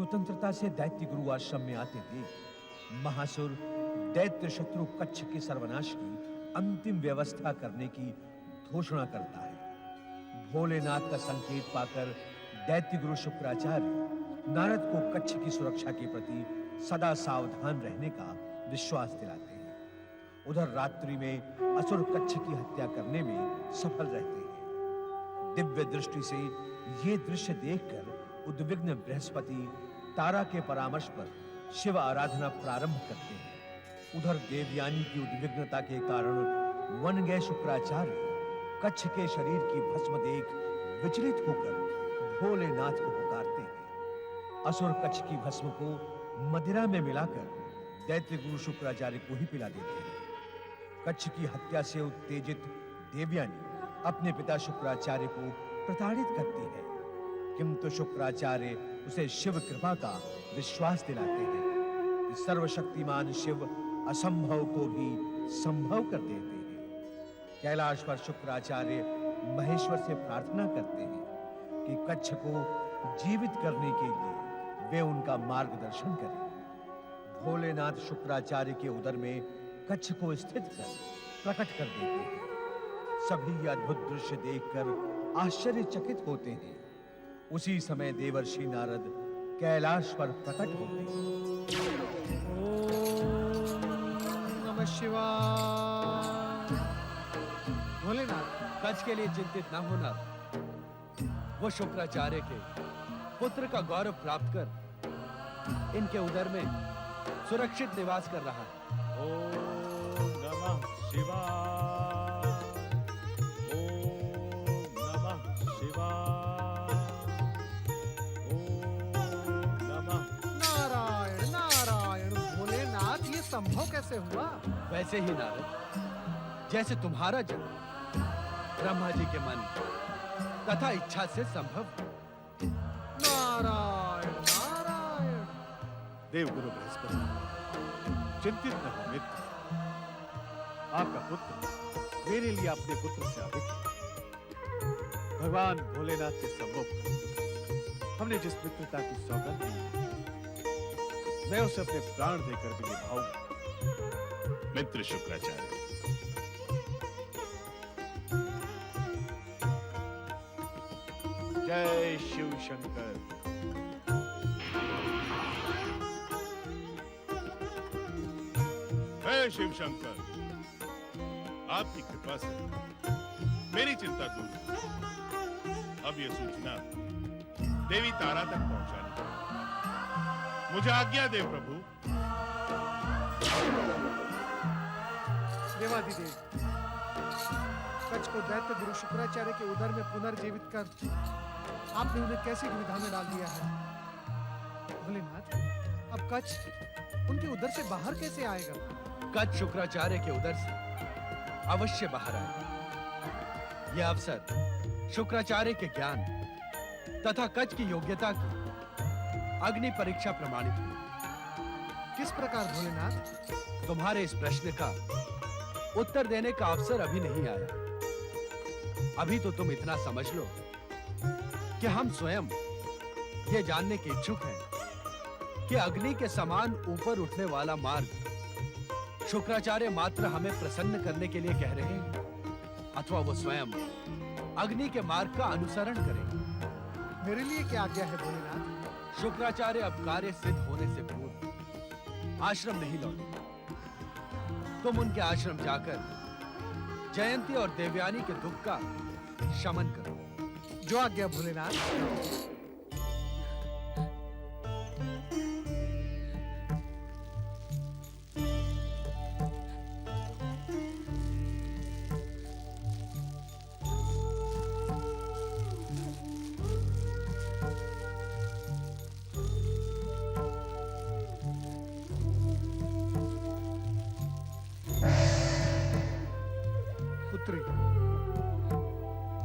स्वतंत्रता से दैत्य गुरु आश्रम में आते देख महासुर दैत्य शत्रु कच्छ के सर्वनाश की अंतिम व्यवस्था करने की घोषणा करता है। भोलेनाथ का संकेत पाकर दैत्य गुरु शुक्राचार्य नारद को कच्छ की सुरक्षा के प्रति सदा सावधान रहने का विश्वास दिलाते हैं। उधर रात्रि में असुर कच्छ की हत्या करने में सफल रहते हैं। दिव्य दृष्टि से ये दृश्य देखकर उद्विग्न बृहस्पति तारा के परामर्श पर शिव आराधना प्रारंभ करते हैं। उधर देवयानी की उद्विग्नता के कारण वन गए शुक्राचार्य कच्छ के शरीर की भस्म देख विचलित होकर भोलेनाथ को पुकारते हैं। असुर कच्छ की भस्म को मदिरा में मिलाकर दैत्य गुरु शुक्राचार्य को ही पिला देते हैं। कच्छ की हत्या से उत्तेजित देवयानी अपने पिता शुक्राचार्य को प्रताड़ित करती है, किंतु शुक्राचार्य उसे शिव कृपा का विश्वास दिलाते हैं कि सर्वशक्तिमान शिव असंभव को भी संभव कर देते हैं। कैलाश पर शुक्राचार्य महेश्वर से प्रार्थना करते हैं कि कच्छ को जीवित करने के लिए वे उनका मार्गदर्शन करें। भोलेनाथ शुक्राचार्य के उदर में कच्छ को स्थित कर प्रकट कर देते हैं। सभी यह अद्भुत दृश्य देखकर आश्चर्यचकित होते हैं। उसी समय देवर्षि नारद कैलाश पर प्रकट होते हैं। ओम नमः शिवाय। भोलेनाथ, कच्छ के लिए चिंतित न होना, वो शुक्राचार्य के पुत्र का गौरव प्राप्त कर इनके उदर में सुरक्षित निवास कर रहा है। ओम नमः शिवाय। ओम नमः शिवाय। ओम नमः। नारायण नारायण। भोलेनाथ, ये संभव कैसे हुआ? वैसे ही नारद, जैसे तुम्हारा जन्म ब्रह्मा जी के मन तथा इच्छा से संभव। नारायण नारायण। देवगुरु बृहस्पति, चिंतित न हो मित्र। आपका पुत्र मेरे लिए अपने पुत्र से अधिक है। भगवान भोलेनाथ के सम्मुख हमने जिस मित्रता की सौगंध दी, मैं उसे अपने प्राण देकर भी निभाऊंगा। मित्र शुक्राचार्य, जय शिव शंकर। जय शिव शंकर, आपकी कृपा से मेरी चिंता दूर हुई। अब यह सूचना देवी तारा तक पहुंचानी है। मुझे आज्ञा दे प्रभु। देवादिदेव, कच्छ को दैत्य गुरु शुक्राचार्य के उदर में पुनर्जीवित कर आपने उन्हें कैसी दुविधा में डाल दिया है? भोलेनाथ, अब कच्छ उनके उदर से बाहर कैसे आएगा? कच्छ शुक्राचार्य के उदर से अवश्य बाहर आए। यह अवसर शुक्राचार्य के ज्ञान तथा कच्छ की योग्यता की अग्नि परीक्षा प्रमाणित हुई। किस प्रकार भोलेनाथ? तुम्हारे इस प्रश्न का उत्तर देने का अवसर अभी नहीं आया। अभी तो तुम इतना समझ लो कि हम स्वयं ये जानने के इच्छुक हैं कि अग्नि के समान ऊपर उठने वाला मार्ग शुक्राचार्य मात्र हमें प्रसन्न करने के लिए कह रहे हैं, अथवा वो स्वयं अग्नि के मार्ग का अनुसरण करें। मेरे लिए क्या आज्ञा है भोलेनाथ? शुक्राचार्य अब कार्य सिद्ध होने से पूर्व आश्रम नहीं लौटे। तुम उनके आश्रम जाकर जयंती और देवयानी के दुख का शमन करो। जो आज्ञा भोलेनाथ।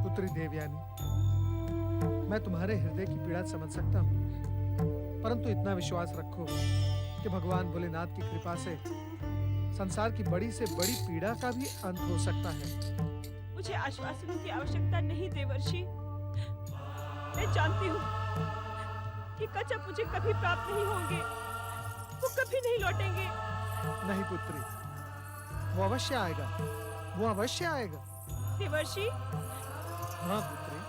पुत्री देवयानी, मैं तुम्हारे हृदय की पीड़ा समझ सकता हूँ, परंतु इतना विश्वास रखो कि भगवान भोलेनाथ की कृपा से संसार की बड़ी से बड़ी पीड़ा का भी अंत हो सकता है। मुझे आश्वासनों की आवश्यकता नहीं देवर्षि। मैं जानती हूँ कि कच्छ अब मुझे कभी प्राप्त नहीं होंगे, वो कभी नहीं लौटेंगे। नहीं पुत्री, वो अवश्य आएगा, वो अवश्य आएगा। देवर्षि, हाँ पुत्री,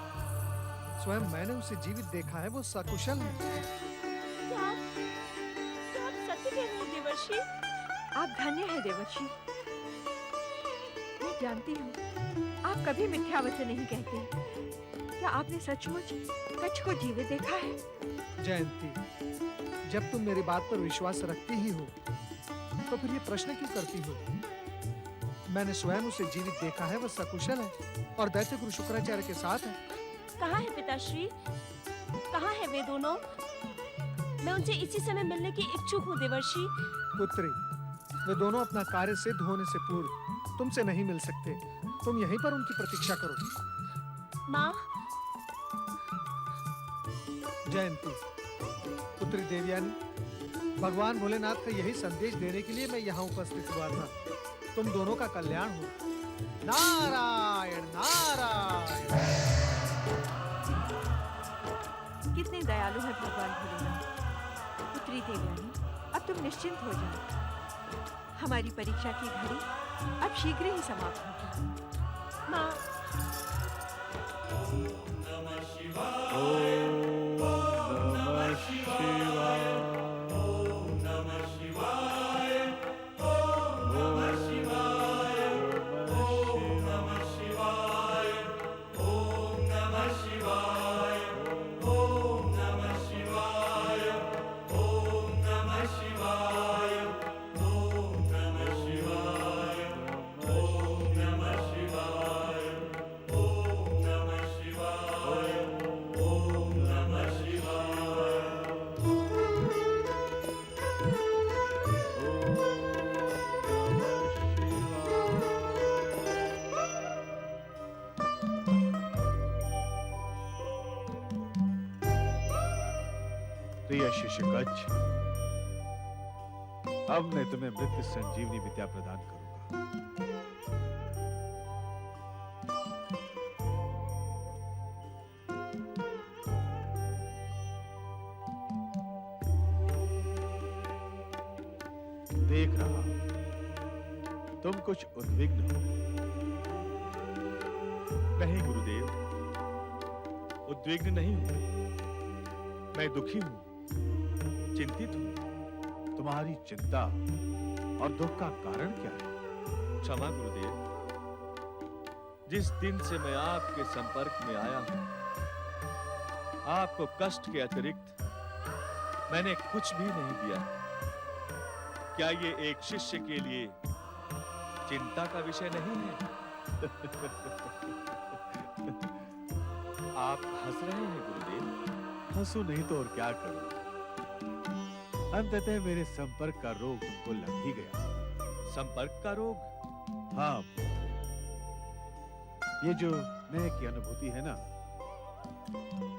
स्वयं मैंने उसे जीवित देखा है, वो सकुशल है। क्या आप सत्य कह रहे हैं देवर्षि? आप धन्य हैं देवर्षि। मैं जानती हूँ आप कभी मिथ्या वचन नहीं कहते। क्या आपने सचमुच कच्छ को जीवित देखा है? जयंती, जब तुम मेरी बात पर विश्वास रखती ही हो तो फिर ये प्रश्न क्यों करती हो? मैंने स्वयं उसे जीवित देखा है, वह सकुशल है और दैत्य गुरु शुक्राचार्य के साथ है। कहाँ है पिताश्री? कहाँ है वे दोनों? मैं उनसे इसी समय मिलने की इच्छुक हूँ देवर्षि। पुत्री, वे दोनों अपना कार्य सिद्ध होने से पूर्व तुमसे नहीं मिल सकते। तुम यहीं पर उनकी प्रतीक्षा करो। माँ, जयंती, पुत्री देवयानी, भगवान भोलेनाथ का यही संदेश देने के लिए मैं यहाँ उपस्थित हुआ था। तुम दोनों का कल्याण हो। नारायण नारायण। कितने दयालु है भगवान भोलेनाथ। पुत्री देवयानी, अब तुम निश्चिंत हो जाओ। हमारी परीक्षा की घड़ी अब शीघ्र ही समाप्त होगी। माँ, प्रिय शिष्य कच्छ, अब मैं तुम्हें मृत्यु संजीवनी विद्या प्रदान करूंगा। देख रहा तुम कुछ उद्विग्न हो। नहीं गुरुदेव, उद्विग्न नहीं हूं, मैं दुखी हूं, चिंतित हूं। तुम्हारी चिंता और दुख का कारण क्या है? क्षमा गुरुदेव, जिस दिन से मैं आपके संपर्क में आया हूं, आपको कष्ट के अतिरिक्त मैंने कुछ भी नहीं दिया। क्या ये एक शिष्य के लिए चिंता का विषय नहीं है? आप हंस रहे हैं गुरुदेव। हंसू नहीं तो और क्या करूं? अंततः मेरे संपर्क का रोग तुमको लग ही गया। संपर्क का रोग? हाँ, ये जो मैं की अनुभूति है ना,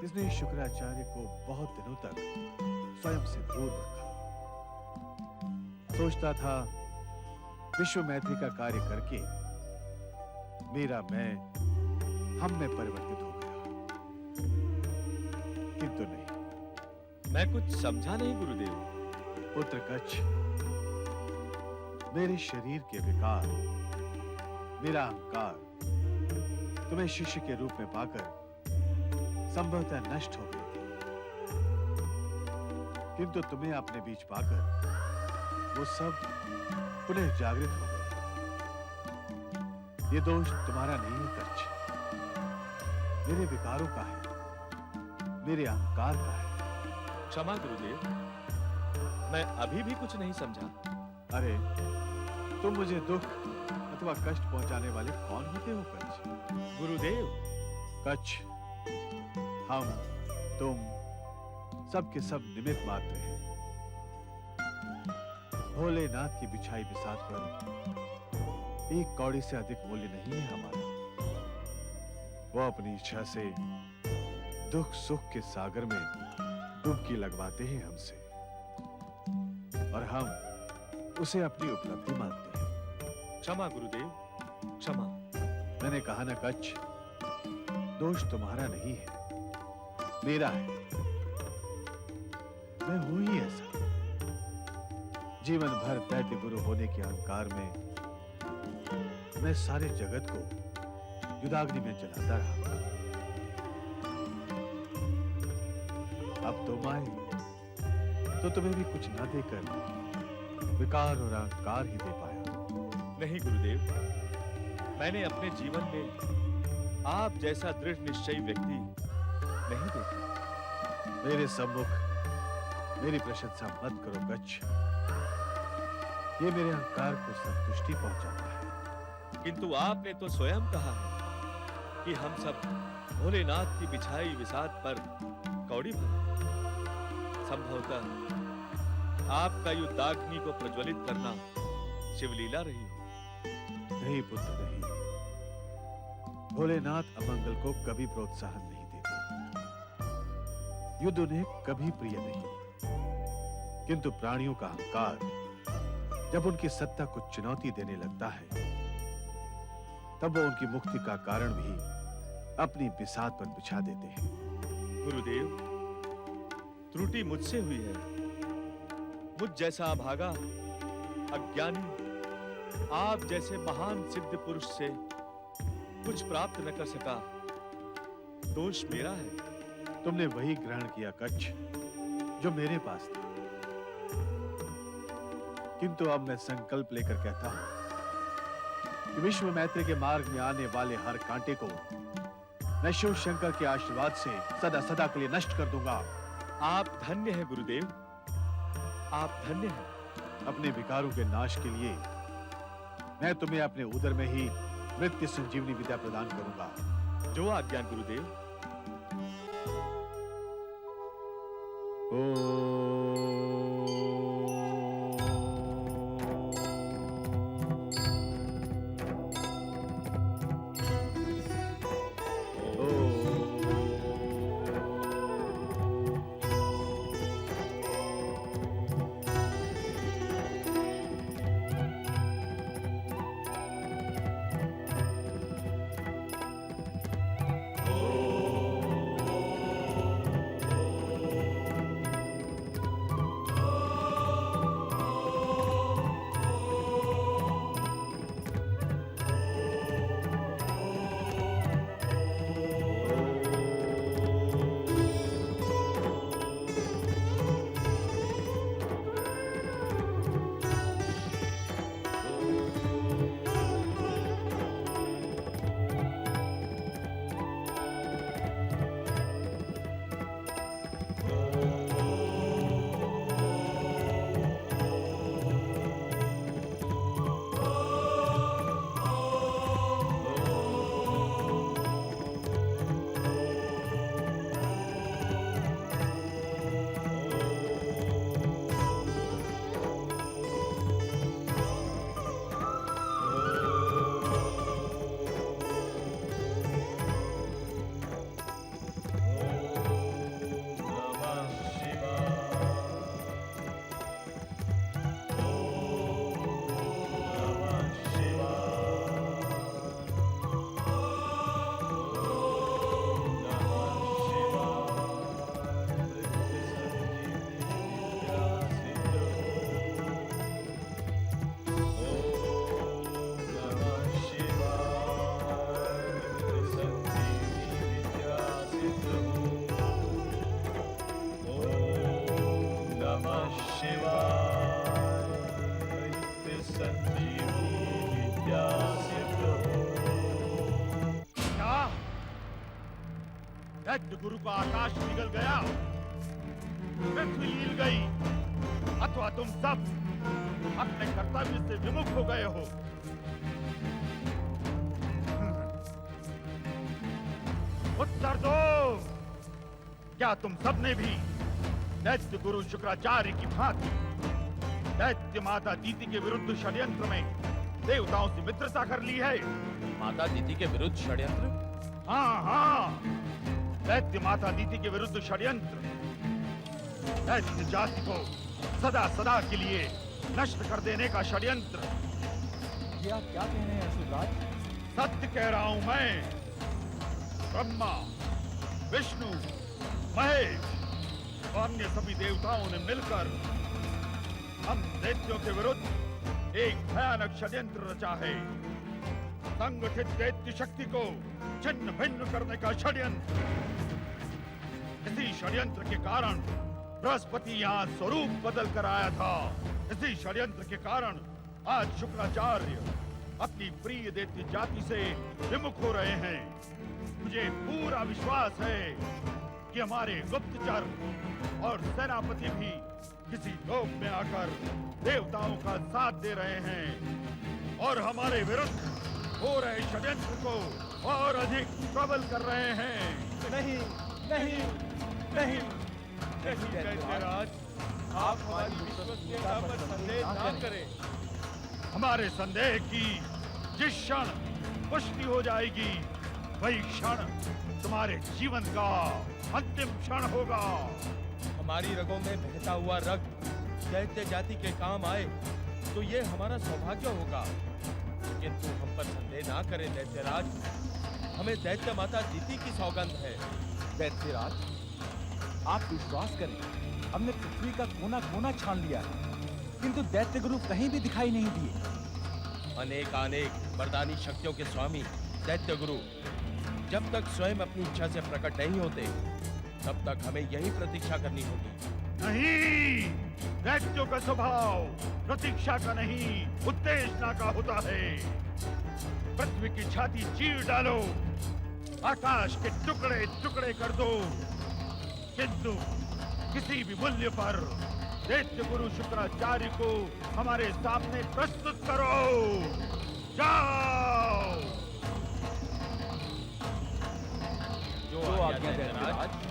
इसने शुक्राचार्य को बहुत दिनों तक स्वयं से दूर रखा। सोचता था विश्व मैत्री का कार्य करके मेरा मैं हम में परिवर्तित हो गया, किंतु नहीं। मैं कुछ समझा नहीं गुरुदेव। पुत्र कच्छ, मेरे शरीर के विकार, मेरा अहंकार तुम्हें शिष्य के रूप में पाकर संभवतः नष्ट हो गई थी, किंतु तुम्हें अपने बीच पाकर वो सब पुनः जागृत हो गए। ये दोष तुम्हारा नहीं है कच्छ, मेरे विकारों का है, मेरे अहंकार का है। क्षमा गुरुदेव, मैं अभी भी कुछ नहीं समझा। अरे, तुम मुझे दुख अथवा कष्ट पहुंचाने वाले कौन होते हो कच्छ? गुरुदेव, कच्छ, हम तुम सब के सब निमित्त मात्र हैं। भोलेनाथ की बिछाई बिसात पर एक कौड़ी से अधिक मूल्य नहीं है हमारा। वो अपनी इच्छा से दुख सुख के सागर में डुबकी लगवाते हैं हमसे, और हम उसे अपनी उपलब्धि मानते हैं। क्षमा गुरुदेव, क्षमा। मैंने कहा ना कच्छ, दोष तुम्हारा नहीं है, मेरा है। मैं हूं ही ऐसा। जीवन भर दैत्य गुरु होने के अहंकार में मैं सारे जगत को युदाग्नि में जलाता रहा। अब तुम आए तो तुम्हें भी कुछ ना देकर विकार और अहंकार ही दे पाया। नहीं गुरुदेव, मैंने अपने जीवन में आप जैसा दृढ़ निश्चयी व्यक्ति नहीं देखा। मेरे सम्मुख मेरी प्रशंसा मत करो गच्छ। ये मेरे अहंकार को संतुष्टि पहुंचाता है। किंतु आपने तो स्वयं कहा है कि हम सब भोलेनाथ की बिछाई विसात पर कौड़ी भर। संभवतः आपका युद्धाग्नि को प्रज्वलित करना शिवलीला रही हो। नहीं पुत्र नहीं, भोलेनाथ अमंगल को कभी प्रोत्साहन नहीं देते। युद्ध उन्हें कभी प्रिय नहीं, किंतु प्राणियों का अहंकार जब उनकी सत्ता को चुनौती देने लगता है, तब वो उनकी मुक्ति का कारण भी अपनी बिसात पर बिछा देते हैं। गुरुदेव, त्रुटि मुझसे हुई है। मुझ जैसा अभागा, अज्ञानी, आप जैसे महान सिद्ध पुरुष से कुछ प्राप्त न कर सका, दोष मेरा है। तुमने वही ग्रहण किया कच्छ जो मेरे पास था, किंतु अब मैं संकल्प लेकर कहता हूं कि विश्व मैत्री के मार्ग में आने वाले हर कांटे को मैं शिव शंकर के आशीर्वाद से सदा सदा के लिए नष्ट कर दूंगा। आप धन्य हैं गुरुदेव, आप धन्य हैं। अपने विकारों के नाश के लिए मैं तुम्हें अपने उदर में ही मृत्यु संजीवनी विद्या प्रदान करूंगा। जो आज्ञा गुरुदेव। दैत्य गुरु का आकाश निगल गया, पृथ्वी हिल गई, अथवा तुम सब अपने कर्तव्य से विमुख हो गए हो। उत्तर दो, क्या तुम सबने भी दैत्य गुरु शुक्राचार्य की भांति दैत्य माता दीति के विरुद्ध षड्यंत्र में देवताओं से मित्रता कर ली है? माता दीति के विरुद्ध षड्यंत्र? हाँ हाँ, दैत्य माता दीति के विरुद्ध षड्यंत्र, दैत्य जाति को सदा सदा के लिए नष्ट कर देने का षड्यंत्र। ये आप क्या कह रहे हैं असुरराज? सत्य कह रहा हूं मैं। ब्रह्मा, विष्णु, महेश, अन्य सभी देवताओं ने मिलकर हम दैत्यों के विरुद्ध एक भयानक षड्यंत्र रचा है। संगठित दैत्य शक्ति को छिन्न भिन्न करने का षड्यंत्र। इसी षड्यंत्र के कारण बृहस्पति यहाँ स्वरूप बदल कर आया था। इसी षड्यंत्र के कारण आज शुक्राचार्य अपनी प्रिय दैत्य जाति से विमुख हो रहे हैं। मुझे पूरा विश्वास है कि हमारे गुप्तचर और सेनापति भी किसी लोक में आकर देवताओं का साथ दे रहे हैं और हमारे विरुद्ध हो रहे षड्यंत्र को और अधिक प्रबल कर रहे हैं। नहीं नहीं नहीं नहीं दैत्यराज, आप हमारी विश्वसनीयता पर संदेह ना करें। हमारे संदेह की जिस क्षण पुष्टि हो जाएगी, वही क्षण तुम्हारे जीवन का अंतिम क्षण होगा। हमारी रगों में बहता हुआ रक्त दैत्य जाति के काम आए तो ये हमारा सौभाग्य होगा। किंतु हम पर संदेह ना करें दैत्यराज, हमें दैत्य माता जीती की सौगंध है। दैत्यराज, आप विश्वास करें, हमने पृथ्वी का कोना कोना छान लिया है, किंतु दैत्य गुरु कहीं भी दिखाई नहीं दिए। अनेक वरदानी शक्तियों के स्वामी दैत्य गुरु जब तक स्वयं अपनी इच्छा से प्रकट नहीं होते, तब तक हमें यही प्रतीक्षा करनी होगी। नहीं, दैत्यों का स्वभाव प्रतीक्षा का नहीं, उत्तेजना का होता है। पृथ्वी की छाती चीर डालो, आकाश के टुकड़े टुकड़े कर दो, किंतु किसी भी मूल्य पर दैत्य गुरु शुक्राचार्य को हमारे सामने प्रस्तुत करो। जाओ। जो आज्ञा दैत्यराज।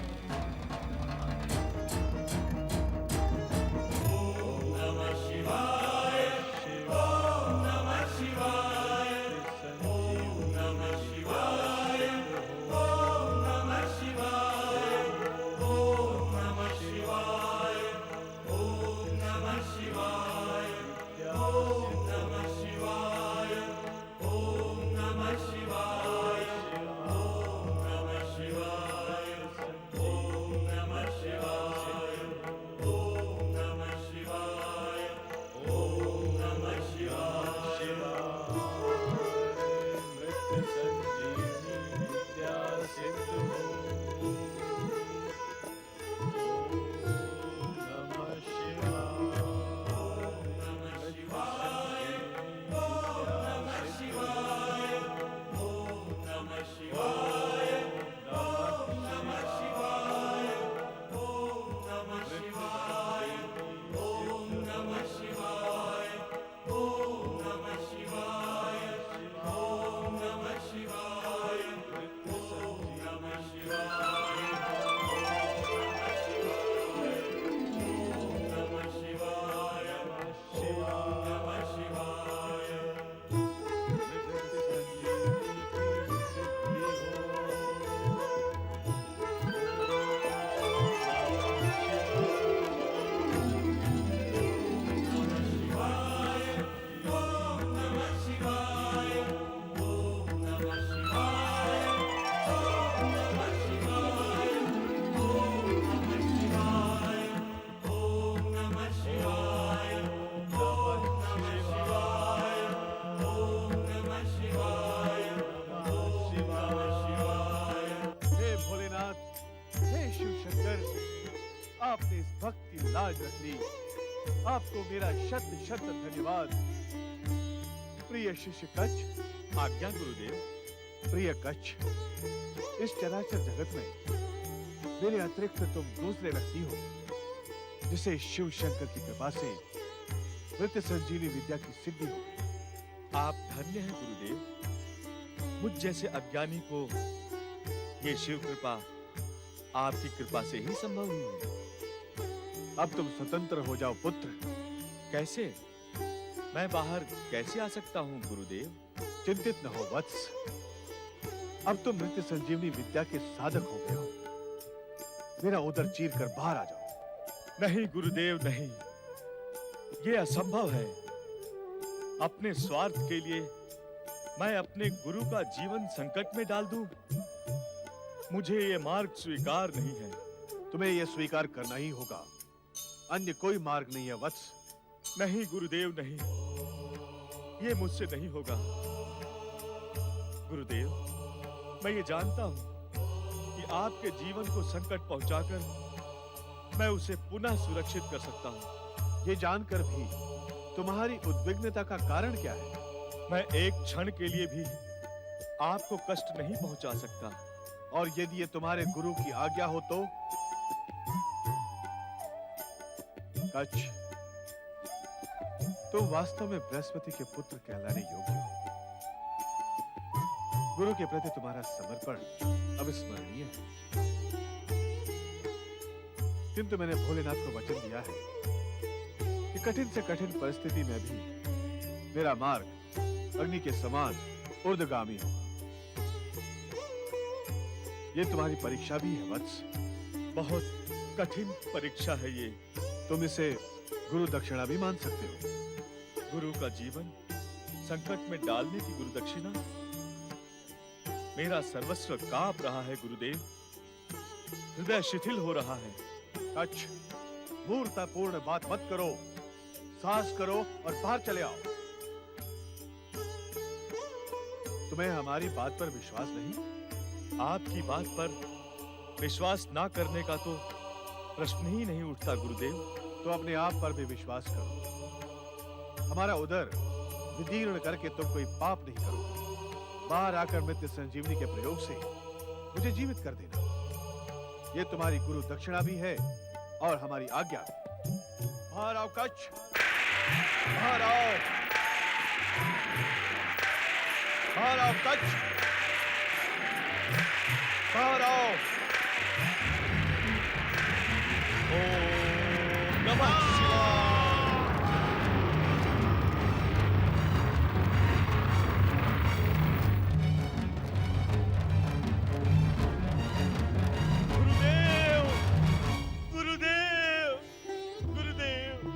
आपने इस भक्त की लाज रख ली। आपको मेरा शत शत धन्यवाद। प्रिय शिष्य कच्छ। आज्ञा गुरुदेव। प्रिय कच्छ, इस चराचर जगत में मेरे अतिरिक्त तुम दूसरे व्यक्ति हो जिसे शिव शंकर की कृपा से मृत संजीवनी विद्या की सिद्धि हो। आप धन्य हैं गुरुदेव। मुझ जैसे अज्ञानी को ये शिव कृपा आपकी कृपा से ही संभव हुई है। अब तुम स्वतंत्र हो जाओ पुत्र। कैसे? मैं बाहर कैसे आ सकता हूँ गुरुदेव? चिंतित न हो वत्स, अब तुम मृत संजीवनी विद्या के साधक हो गए हो। मेरा उदर चीर कर बाहर आ जाओ। नहीं गुरुदेव नहीं, ये असंभव है। अपने स्वार्थ के लिए मैं अपने गुरु का जीवन संकट में डाल दूं? मुझे ये मार्ग स्वीकार नहीं है। तुम्हें यह स्वीकार करना ही होगा, अन्य कोई मार्ग नहीं है वत्स। नहीं गुरुदेव, नहीं, ये मुझसे नहीं होगा। गुरुदेव, मैं ये जानता हूं कि आपके जीवन को संकट पहुंचाकर मैं उसे पुनः सुरक्षित कर सकता हूं। ये जानकर भी तुम्हारी उद्विग्नता का कारण क्या है? मैं एक क्षण के लिए भी आपको कष्ट नहीं पहुंचा सकता। और यदि ये तुम्हारे गुरु की आज्ञा हो तो? कच्छ, तुम वास्तव में बृहस्पति के पुत्र कहलाने योग्य हो। गुरु के प्रति तुम्हारा समर्पण अविस्मरणीय है। किंतु मैंने भोलेनाथ को वचन दिया है कि कठिन से कठिन परिस्थिति में भी मेरा मार्ग अग्नि के समान ऊर्ध्वगामी होगा। ये तुम्हारी परीक्षा भी है वत्स। बहुत कठिन परीक्षा है ये। तुम इसे गुरु दक्षिणा भी मान सकते हो। गुरु का जीवन संकट में डालने की गुरु दक्षिणा? मेरा सर्वस्व कांप रहा है गुरुदेव, हृदय शिथिल हो रहा है। कच्छ, मूर्खतापूर्ण बात मत करो, साहस करो और बाहर चले आओ। तुम्हें हमारी बात पर विश्वास नहीं? आपकी बात पर विश्वास ना करने का तो प्रश्न ही नहीं उठता गुरुदेव। तो अपने आप पर भी विश्वास करो। हमारा उदर विदीर्ण करके तुम कोई पाप नहीं करो। बाहर आकर मृत्यु संजीवनी के प्रयोग से मुझे जीवित कर देना। ये तुम्हारी गुरु दक्षिणा भी है और हमारी आज्ञा। बाहर आओ कच्छ, बाहर आओ, बाहर आओ कच्छ, बाहर आओ। ओम नमः शिवाय। गुरुदेव, गुरुदेव, गुरुदेव,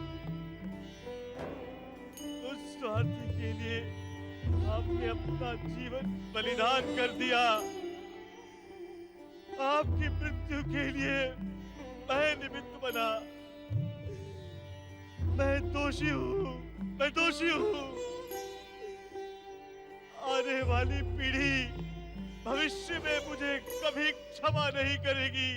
उस स्वार्थी के लिए आपने अपना जीवन बलिदान कर दिया। आपकी मृत्यु के लिए मैं निमित्त बना। मैं दोषी हूँ, मैं दोषी हूँ। आने वाली पीढ़ी भविष्य में मुझे कभी क्षमा नहीं करेगी।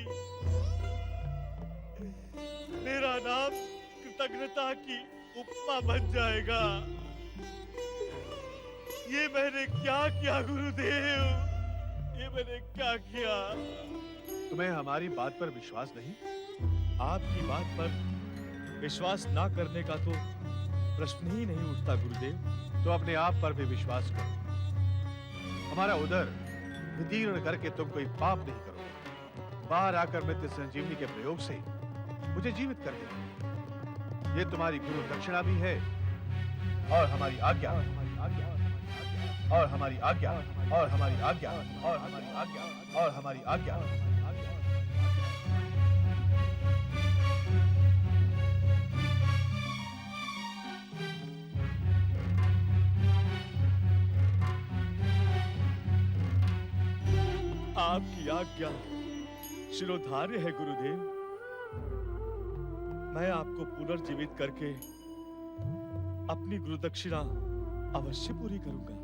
मेरा नाम कृतज्ञता की उपमा बन जाएगा। ये मैंने क्या किया गुरुदेव, ये मैंने क्या किया? तुम्हें हमारी बात पर विश्वास नहीं? आपकी बात पर विश्वास ना करने का तो प्रश्न ही नहीं उठता गुरुदेव। तो अपने आप पर भी विश्वास करो। हमारा उदर विदीर्ण करके तुम कोई पाप नहीं करो। बाहर आकर मृत्यु संजीवनी के प्रयोग से मुझे जीवित कर देना। ये तुम्हारी गुरु दक्षिणा भी है और हमारी आज्ञा, और हमारी आज्ञा, और हमारी आज्ञा, और हमारी आज्ञा, और हमारी आज्ञा, और हमारी आज्ञा। आपकी आज्ञा शिरोधार्य है गुरुदेव। मैं आपको पुनर्जीवित करके अपनी गुरु दक्षिणा अवश्य पूरी करूंगा।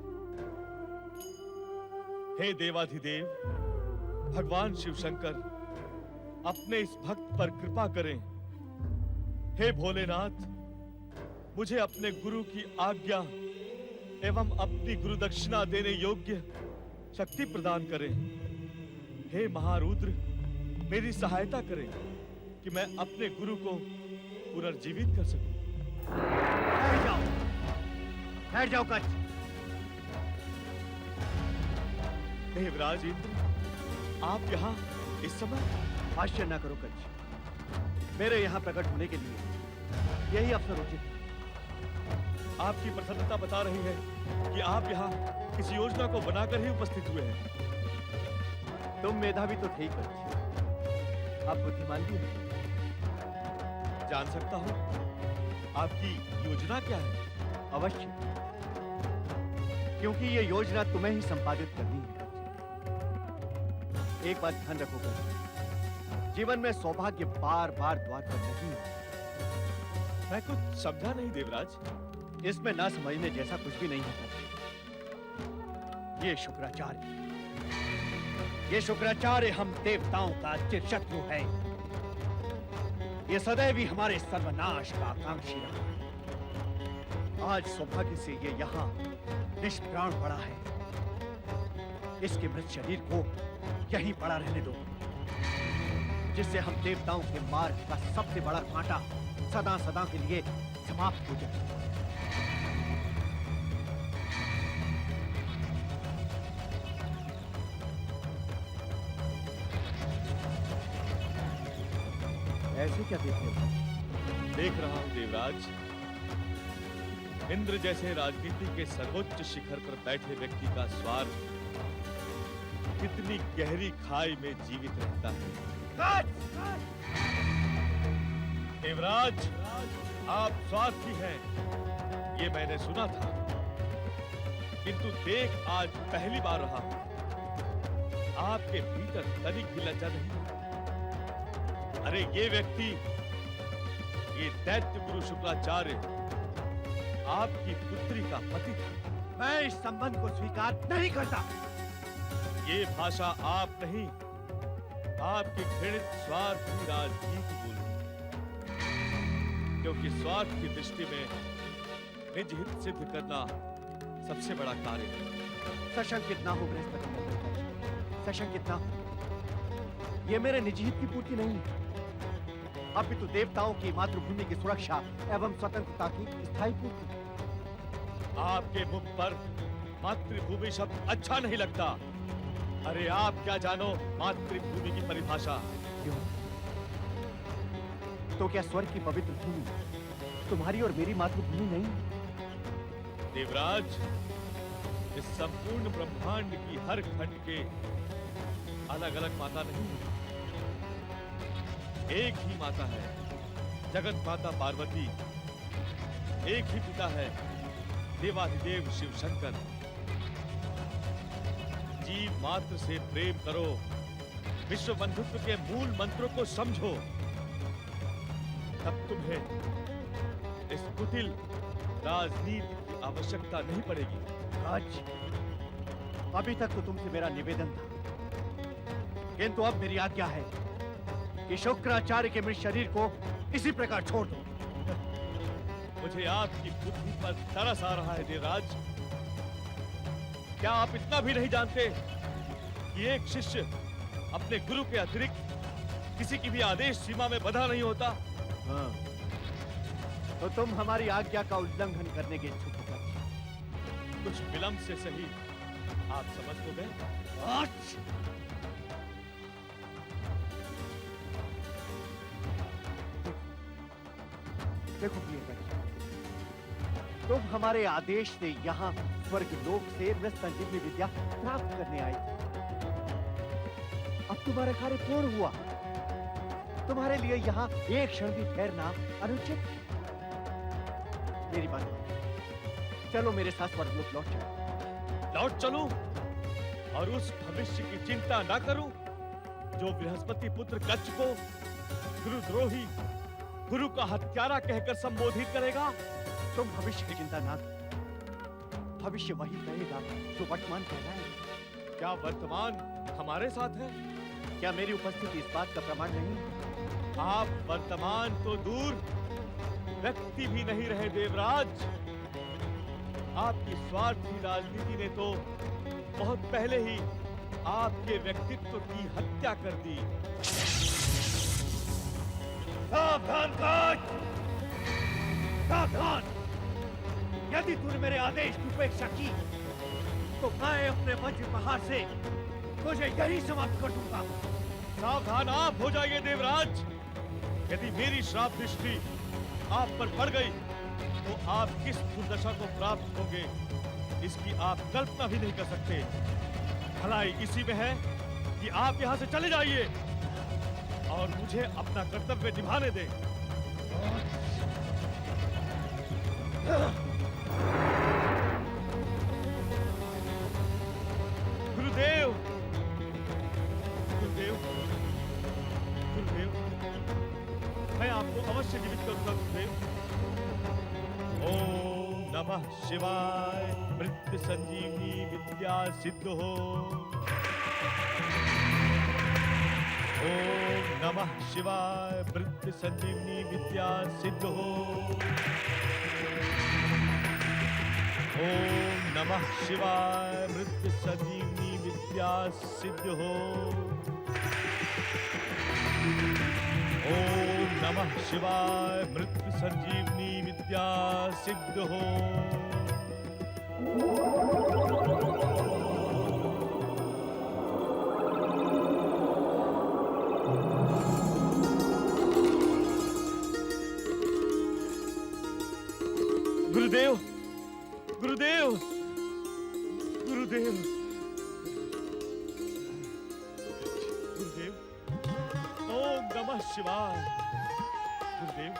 हे देवाधिदेव भगवान शिव शंकर, अपने इस भक्त पर कृपा करें। हे भोलेनाथ, मुझे अपने गुरु की आज्ञा एवं अपनी गुरु दक्षिणा देने योग्य शक्ति प्रदान करें। हे महारुद्र, मेरी सहायता करें कि मैं अपने गुरु को पुनर्जीवित कर सकूं। बैठ जाओ कच्छ। देवराज इंद्र, आप यहाँ इस समय? आश्चर्य न करो कच्छ। मेरे यहाँ प्रकट होने के लिए यही अवसर उचित है। आपकी प्रसन्नता बता रही है कि आप यहाँ किसी योजना को बनाकर ही उपस्थित हुए हैं। तुम मेधावी तो ठीक कच्छ, आप बुद्धिमान भी हैं। जान सकता हूँ आपकी योजना क्या है? अवश्य, क्योंकि ये योजना तुम्हें ही संपादित करनी है। एक बात ध्यान रखो कच्छ, जीवन में सौभाग्य बार बार द्वार पर नहीं आता। मैं कुछ समझा नहीं देवराज। इसमें ना समझने जैसा कुछ भी नहीं होता। ये शुक्राचार्य हम देवताओं का चिर शत्रु है। ये सदैव ही हमारे सर्वनाश का आकांक्षी रहा है। आज सौभाग्य से ये यहाँ निष्प्राण पड़ा है। इसके मृत शरीर को यहीं पड़ा रहने दो, जिससे हम देवताओं के मार्ग का सबसे बड़ा कांटा सदा सदा के लिए समाप्त हो जाए। ऐसे क्या देख रहे हो? देख रहा हूं देवराज, इंद्र जैसे राजनीति के सर्वोच्च शिखर पर बैठे व्यक्ति का स्वार्थ कितनी गहरी खाई में जीवित रहता है। देवराज, आप स्वार्थी हैं, ये मैंने सुना था, किंतु देख आज पहली बार रहा हूं। आपके भीतर तनिक भी लज्जा नहीं। अरे ये व्यक्ति, ये दैत्य गुरु शुक्राचार्य आपकी पुत्री का पति था। मैं इस संबंध को स्वीकार नहीं करता। ये भाषा आप नहीं, आपकी घृणित स्वार्थी राजनीति बोलती, क्योंकि स्वार्थ की दृष्टि में निज हित सिद्ध करना सबसे बड़ा कार्य है। सशंकित ना हो बृहस्पति, सशंकित ना हो। ये मेरे निजी हित की पूर्ति नहीं है, अपितु देवताओं की मातृभूमि की सुरक्षा एवं स्वतंत्रता की स्थायी पूर्ति। आपके मुख पर मातृभूमि शब्द अच्छा नहीं लगता। अरे आप क्या जानो मातृभूमि की परिभाषा? क्यों? तो क्या स्वर्ग की पवित्र भूमि तुम्हारी और मेरी मातृभूमि नहीं? देवराज, इस संपूर्ण ब्रह्मांड की हर खंड के अलग अलग माता नहीं है, एक ही माता है, जगत माता पार्वती। एक ही पिता है, देवाधिदेव शिव शंकर। जीव मात्र से प्रेम करो, विश्व बंधुत्व के मूल मंत्रों को समझो, तब तुम्हें इस कुटिल राजनीति की आवश्यकता नहीं पड़ेगी। राज, अभी तक तो तुमसे मेरा निवेदन था, किंतु अब मेरी आज्ञा है कि शुक्राचार्य के मृत शरीर को इसी प्रकार छोड़ दो। मुझे आपकी बुद्धि पर तरस आ रहा है देवराज। क्या आप इतना भी नहीं जानते कि एक शिष्य अपने गुरु के अतिरिक्त किसी की भी आदेश सीमा में बंधा नहीं होता? हाँ, तो तुम हमारी आज्ञा का उल्लंघन करने के इच्छुक हो। कुछ विलंब से सही आप समझ तो गए। देखो प्रियकर, तुम हमारे आदेश से यहाँ स्वर्ग लोक से मृत संजीवनी विद्या प्राप्त करने आए थे। अब तुम्हारा कार्य पूर्ण हुआ। तुम्हारे लिए यहाँ एक क्षण भी ठहरना अनुचित। मेरी बात मानो, चलो मेरे साथ स्वर्गलोक लौट चलो। लौट चलूं और उस भविष्य की चिंता ना करूं जो बृहस्पति पुत्र कच्छ को गुरुद्रोही, गुरु का हत्यारा कहकर संबोधित करेगा? तुम भविष्य की चिंता ना करो। भविष्य वही कहेगा जो वर्तमान कह रहा है। क्या वर्तमान हमारे साथ है? क्या मेरी उपस्थिति इस बात का प्रमाण नहीं? आप वर्तमान तो दूर, व्यक्ति भी नहीं रहे देवराज। आपकी स्वार्थी राजनीति ने तो बहुत पहले ही आपके व्यक्तित्व की हत्या कर दी। सावधान काज! सावधान! यदि तूने मेरे आदेश की उपेक्षा की तो मैं अपने वज्र प्रहार से तुझे यही समाप्त कर दूंगा। सावधान आप हो जाइए देवराज। यदि मेरी श्राप दृष्टि आप पर पड़ गई तो आप किस दुर्दशा को प्राप्त होंगे इसकी आप कल्पना भी नहीं कर सकते। भलाई इसी में है कि आप यहाँ से चले जाइए और मुझे अपना कर्तव्य निभाने दें। गुरुदेव, गुरुदेव, मनुष्य जीवित करूंगा गुरुदेव। ओम नमः शिवाय। मृत्यु संजीवनी विद्या सिद्ध हो। ओम नमः शिवाय। मृत्यु संजीवनी विद्या सिद्ध हो। ओम नमः शिवाय। मृत्यु संजीवनी विद्या सिद्ध हो। ओम नमः शिवाय। मृत्यु संजीवनी विद्या सिद्ध हो। गुरुदेव, गुरुदेव, गुरुदेव, गुरुदेव। ओम नमः शिवाय। गुरुदेव,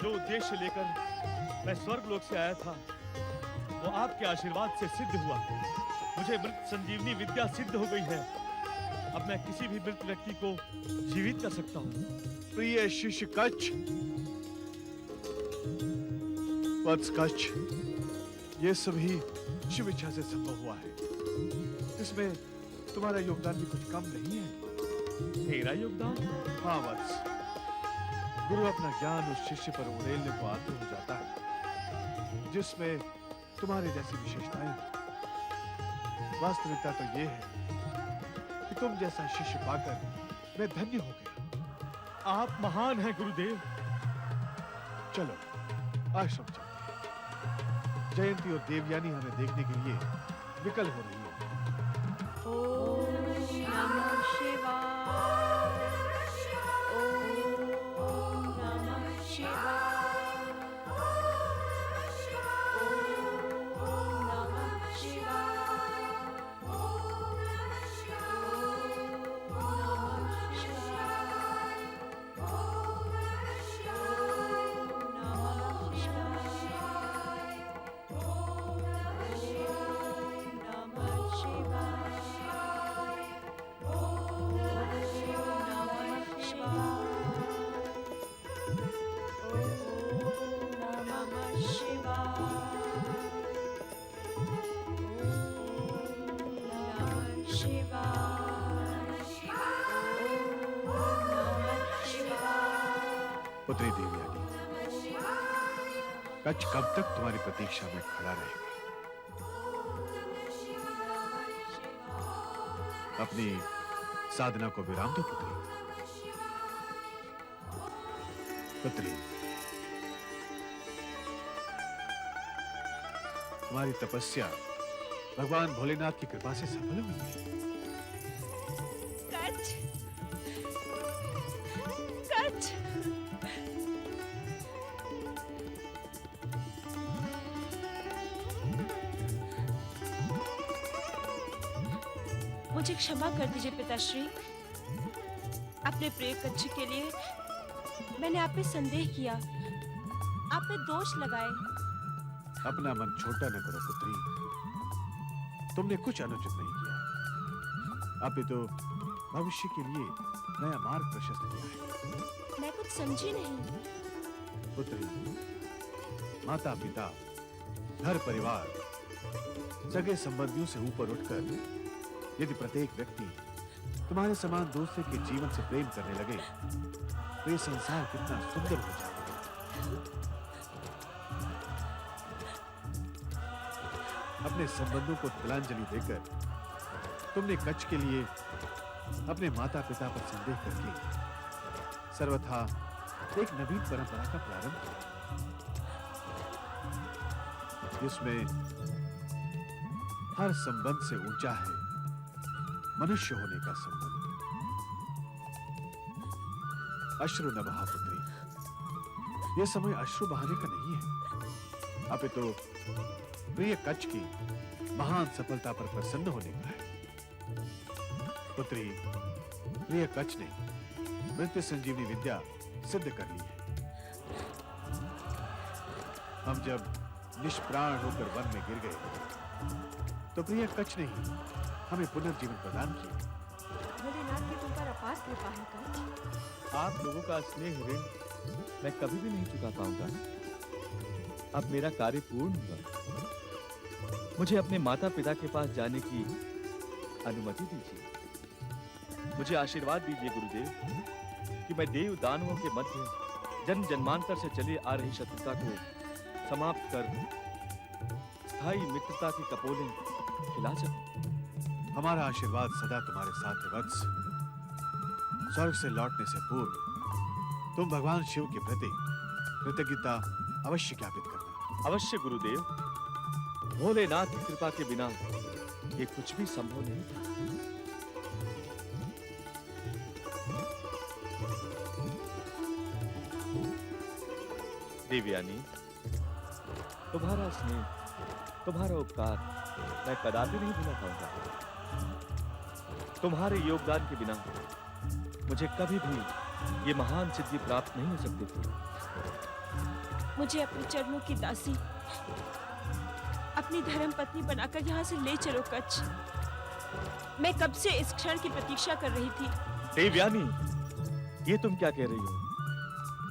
जो उद्देश्य लेकर मैं स्वर्ग लोक से आया था वो आपके आशीर्वाद से सिद्ध हुआ। मुझे मृत संजीवनी विद्या सिद्ध हो गई है। अब मैं किसी भी मृत व्यक्ति को जीवित कर सकता हूँ। प्रिय शिष्य कच्छ, वत्स कच्छ, ये सभी शिव इच्छा से संभव हुआ है। इसमें तुम्हारा योगदान भी कुछ कम नहीं है। मेरा योगदान? हाँ वत्स, गुरु अपना ज्ञान उस शिष्य पर उड़ेलने को आतुर हो जाता है जिसमें तुम्हारे जैसी विशेषताएं हैं। वास्तविकता तो ये है कि तुम जैसा शिष्य पाकर मैं धन्य हो गया। आप महान हैं गुरुदेव। चलो आश्रम चलते हैं। जयंती और देवयानी हमें देखने के लिए विकल हो रही है। ओम नमः शिवाय। ओम नमः शिवाय। ओम नमः शिवाय। ओम नमः शिवाय। ओम नमः शिवाय। ओम नमः पुत्री देवयानी, कच्छ कब तक तुम्हारी प्रतीक्षा में खड़ा रहेगा? अपनी साधना को विराम दो पुत्री। पुत्री, तुम्हारी तपस्या भगवान भोलेनाथ की कृपा से सफल हुई है। कच्छ, कच्छ। मुझे क्षमा कर दीजिए पिताश्री। अपने प्रिय कच्छ के लिए मैंने आप पे संदेह किया, आप पे दोष लगाए। अपना मन छोटा न करो पुत्री। तुमने कुछ अनुचित नहीं किया। अभी तो भविष्य के लिए नया मार्ग प्रशस्त किया है। मैं कुछ समझी नहीं। पुत्री, माता पिता, घर परिवार, सगे संबंधियों से ऊपर उठकर यदि प्रत्येक व्यक्ति तुम्हारे समान दूसरे के जीवन से प्रेम करने लगे तो ये संसार कितना सुंदर हो जाएगा। अपने संबंधों को तिलांजलि देकर तुमने कच्छ के लिए अपने माता पिता पर संदेह करके सर्वथा एक नवीन परंपरा का प्रारंभ किया, जिसमें हर संबंध से ऊंचा है मनुष्य होने का संबंध। अश्रु न बहा पुत्री, यह समय अश्रु बहाने का नहीं है। अब तो प्रिय कच्छ की महान सफलता पर प्रसन्न होने का है। पुत्री, प्रिय कच्छ ने मृत्यु संजीवनी विद्या सिद्ध कर ली है। हम जब निष्प्राण होकर वन में गिर गए तो प्रिय कच्छ ने ही हमें पुनर्जीवन प्रदान किया। भोलेनाथ की तुम पर अपार कृपा है कच्छ। आप लोगों का स्नेह ऋण मैं कभी भी नहीं चुका पाऊंगा। अब मेरा कार्य पूर्ण हुआ। मुझे अपने माता पिता के पास जाने की अनुमति दीजिए। मुझे आशीर्वाद दीजिए गुरुदेव कि मैं देव दानवों के मध्य जन्म जन्मांतर से चली आ रही शत्रुता को समाप्त कर स्थायी मित्रता की कपोलें खिला सकूं। हमारा आशीर्वाद सदा तुम्हारे साथ है वत्स। स्वर्ग से लौटने से पूर्व तुम भगवान शिव के प्रति कृतज्ञता अवश्य ज्ञापित करना। अवश्य गुरुदेव। भोलेनाथ की कृपा के बिना ये कुछ भी संभव नहीं था। देवयानी, तुम्हारा स्नेह, तुम्हारा उपकार मैं कदापि नहीं भूला पाऊंगा। तुम्हारे योगदान के बिना मुझे कभी भी ये महान सिद्धि प्राप्त नहीं हो सकती थी। मुझे अपने चरणों की दासी, अपनी धर्म पत्नी बनाकर यहाँ से ले चलो कच्छ। मैं कब से इस क्षण की प्रतीक्षा कर रही थी। देवयानी, ये तुम क्या कह रही हो?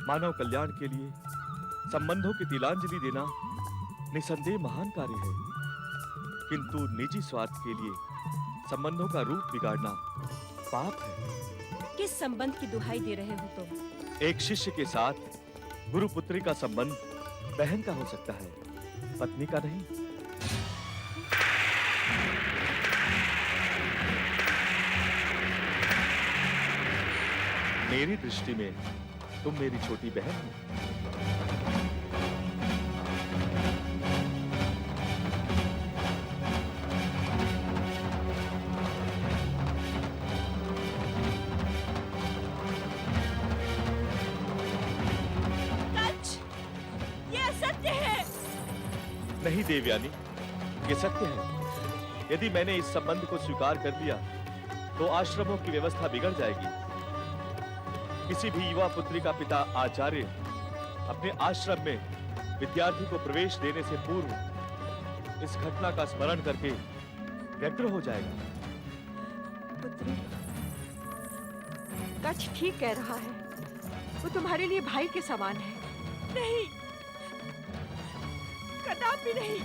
मानव कल्याण के लिए संबंधों की तिलांजलि देना निसंदेह महान कार्य है, किंतु निजी स्वार्थ के लिए संबंधों का रूप बिगाड़ना पाप है। किस संबंध की दुहाई दे रहे हो तुम? एक शिष्य के साथ गुरु पुत्री का संबंध बहन का हो सकता है, पत्नी का नहीं। मेरी दृष्टि में तुम मेरी छोटी बहन हो। नहीं देवयानी, ये सत्य है। यदि मैंने इस संबंध को स्वीकार कर लिया तो आश्रमों की व्यवस्था बिगड़ जाएगी। किसी भी युवा पुत्री का पिता आचार्य अपने आश्रम में विद्यार्थी को प्रवेश देने से पूर्व इस घटना का स्मरण करके व्यग्र हो जाएगा। पुत्री, कच्छ ठीक कह रहा है। वो तुम्हारे लिए भाई के समान है। नहीं, कदापि नहीं।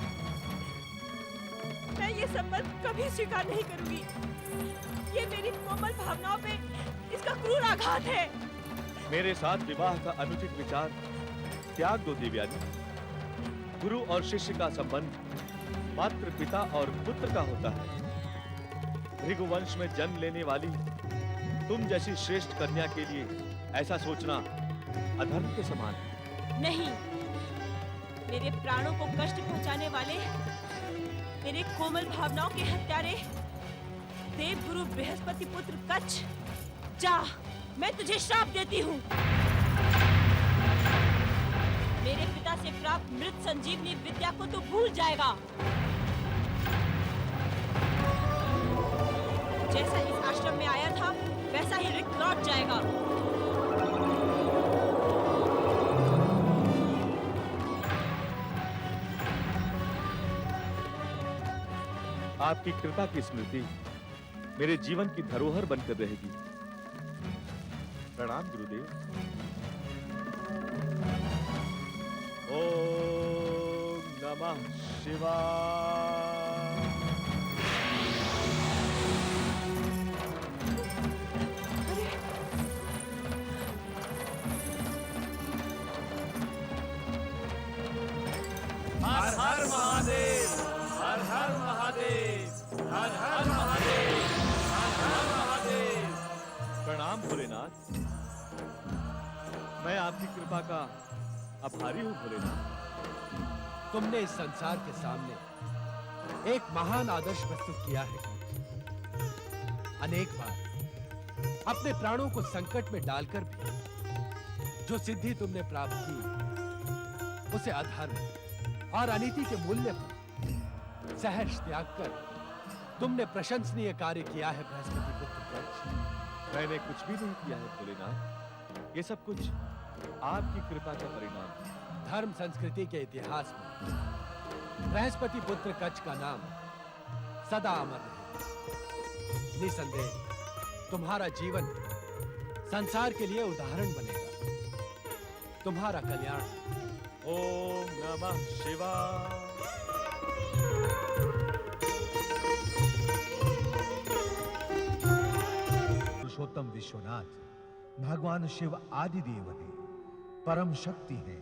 मैं ये संबंध कभी स्वीकार नहीं करूंगी। ये मेरी कोमल भावनाओं पे इसका क्रूर आघात है। मेरे साथ विवाह का अनुचित विचार त्याग दो देवयानी। गुरु और शिष्य का संबंध मात्र पिता और पुत्र का होता है। भृगुवंश में जन्म लेने वाली तुम जैसी श्रेष्ठ कन्या के लिए ऐसा सोचना अधर्म के समान है। नहीं, मेरे प्राणों को कष्ट पहुंचाने वाले, मेरे कोमल भावनाओं के हत्यारे देव गुरु बृहस्पति पुत्र कच्छ, जा, मैं तुझे श्राप देती हूँ। मेरे पिता से प्राप्त मृत संजीवनी विद्या को तो भूल जाएगा। जैसा इस आश्रम में आया था वैसा ही रिक्त लौट जाएगा। आपकी कृपा की स्मृति मेरे जीवन की धरोहर बनकर रहेगी। प्रणाम गुरुदेव। ओम नमः शिवाय। हर हर महादेव, हर हर महादेव, हर हर महादेव, हर हर महादेव। प्रणाम भोलेनाथ। मैं आपकी कृपा का आभारी हूँ भोलेनाथ। तुमने इस संसार के सामने एक महान आदर्श प्रस्तुत किया है। अनेक बार अपने प्राणों को संकट में डालकर भी जो सिद्धि तुमने प्राप्त की उसे अधर्म और अनीति के मूल्य पर सहर्ष त्याग कर तुमने प्रशंसनीय कार्य किया है बृहस्पति पुत्र कच्छ। मैंने कुछ भी नहीं किया है भोलेनाथ। ये सब कुछ आपकी कृपा का परिणाम है। धर्म संस्कृति के इतिहास में बृहस्पति पुत्र कच्छ का नाम सदा अमर रहेगा। निसंदेह तुम्हारा जीवन संसार के लिए उदाहरण बनेगा। तुम्हारा कल्याण हो। ओम नमः शिवाय। पुरुषोत्तम विश्वनाथ भगवान शिव आदि देव है, परम शक्ति है।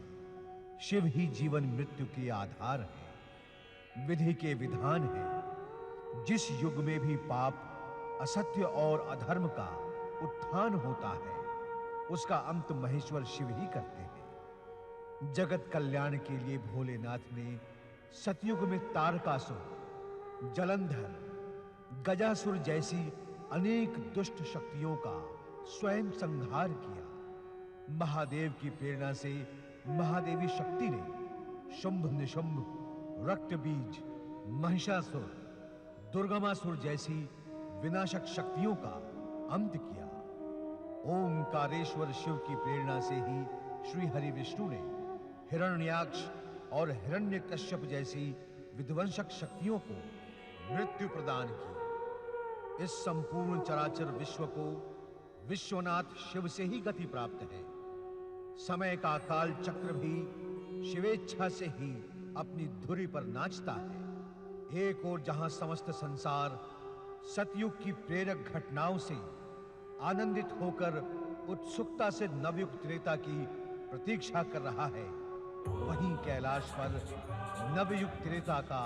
शिव ही जीवन मृत्यु के आधार है, विधि के विधान है। जिस युग में भी पाप, असत्य और अधर्म का उत्थान होता है, उसका अंत महेश्वर शिव ही करते हैं। जगत कल्याण के लिए भोलेनाथ ने सतयुग में तारकासुर, जलंधर, गजासुर जैसी अनेक दुष्ट शक्तियों का स्वयं संहार किया। महादेव की प्रेरणा से महादेवी शक्ति ने शुंभ निशुंभ, रक्तबीज, महिषासुर, दुर्गमासुर जैसी विनाशक शक्तियों का अंत किया। ओंकारेश्वर शिव की प्रेरणा से ही श्री हरि विष्णु ने हिरण्याक्ष और हिरण्यकश्यप जैसी विध्वंसक शक्तियों को मृत्यु प्रदान की। इस संपूर्ण चराचर विश्व को विश्वनाथ शिव से ही गति प्राप्त है। समय का काल चक्र भी शिवेच्छा से ही अपनी धुरी पर नाचता है। एक ओर जहां समस्त संसार सतयुग की प्रेरक घटनाओं से आनंदित होकर उत्सुकता से नवयुग त्रेता की प्रतीक्षा कर रहा है, वहीं कैलाश पर नवयुग त्रेता का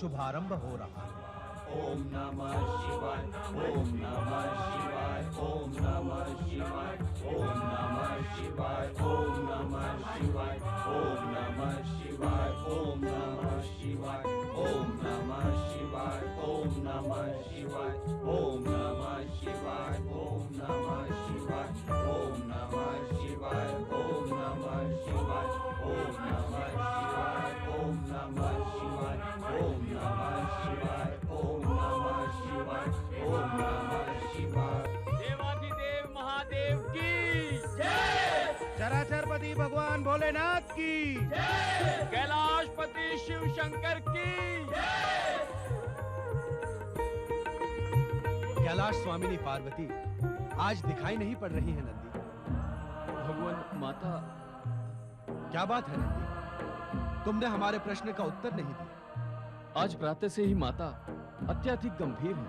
शुभारंभ हो रहा है। ओम नमः शिवाय, ओम नमः शिवाय, ओम नमः शिवाय, ओम नमः शिवाय, ओम नमः शिवाय, ओम नमः शिवाय, ओम नमः शिवाय, ओम नमः शिवाय, ओम नमः शिवाय, ओम नमः शिवाय, ओम नमः शिवाय, ओम नमः शिवाय, ओम नमः शिवाय, ओम नमः शिवाय, ओम नमः शिवाय, ओम नमः शिवाय, ओम नमः शिवाय, ओम नमः शिवाय। देवाधिदेव महादेव की जय। चराचरपति भगवान भोलेनाथ की जय। कैलाशपति शिव शंकर की जय। कैलाश स्वामिनी पार्वती आज दिखाई नहीं पड़ रही है नंदी। भगवान माता। क्या बात है नंदी, तुमने हमारे प्रश्न का उत्तर नहीं दिया। आज प्रातः से ही माता अत्यधिक गंभीर है।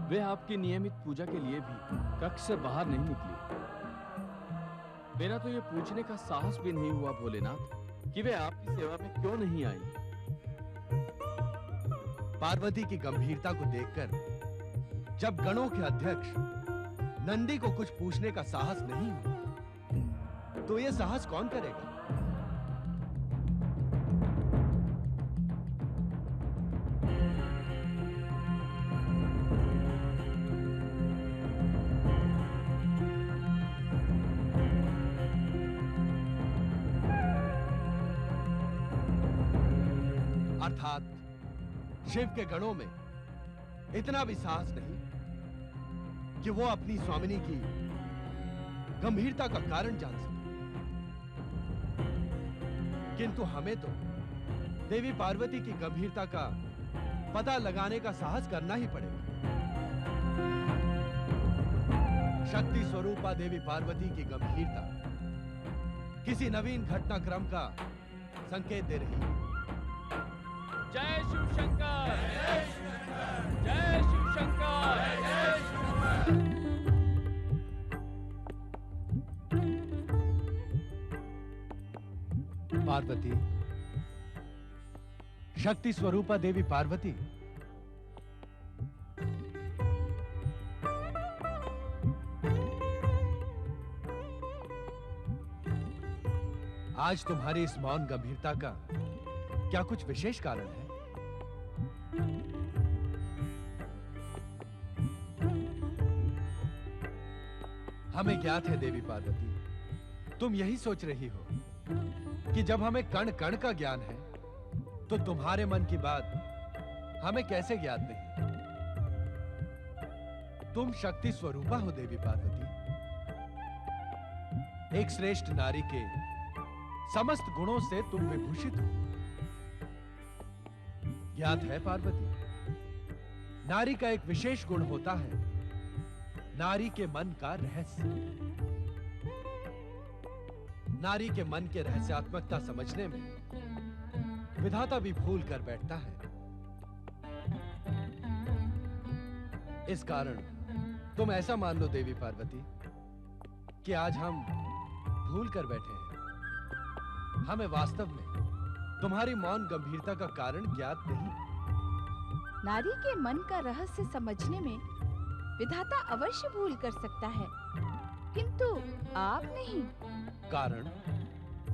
वे आपकी नियमित पूजा के लिए भी कक्ष से बाहर नहीं निकली। मेरा तो ये पूछने का साहस भी नहीं हुआ भोलेनाथ कि वे आपकी सेवा में क्यों नहीं आई। पार्वती की गंभीरता को देखकर जब गणों के अध्यक्ष नंदी को कुछ पूछने का साहस नहीं हुआ, तो यह साहस कौन करेगा? अर्थात शिव के गणों में इतना भी साहस नहीं कि वो अपनी स्वामिनी की गंभीरता का कारण जान सके। किंतु हमें तो देवी पार्वती की गंभीरता का पता लगाने का साहस करना ही पड़ेगा। शक्ति स्वरूपा देवी पार्वती की गंभीरता किसी नवीन घटनाक्रम का संकेत दे रही है। जय शिव शंकर, जय शिव शंकर, जय पार्वती, शक्ति स्वरूपा देवी पार्वती, आज तुम्हारी इस मौन गंभीरता का क्या कुछ विशेष कारण है? हमें ज्ञात है देवी पार्वती, तुम यही सोच रही हो कि जब हमें कण कण का ज्ञान है तो तुम्हारे मन की बात हमें कैसे ज्ञात नहीं? तुम शक्ति स्वरूपा हो देवी पार्वती, एक श्रेष्ठ नारी के समस्त गुणों से तुम विभूषित हो। ज्ञात है पार्वती, नारी का एक विशेष गुण होता है, नारी के मन का रहस्य। नारी के मन के रहस्यात्मकता समझने में विधाता भी भूल कर बैठता है। इस कारण तुम ऐसा मान लो देवी पार्वती कि आज हम भूल कर बैठे हैं। हमें वास्तव में तुम्हारी मौन गंभीरता का कारण ज्ञात नहीं। नारी के मन का रहस्य समझने में विधाता अवश्य भूल कर सकता है, किंतु आप नहीं। कारण?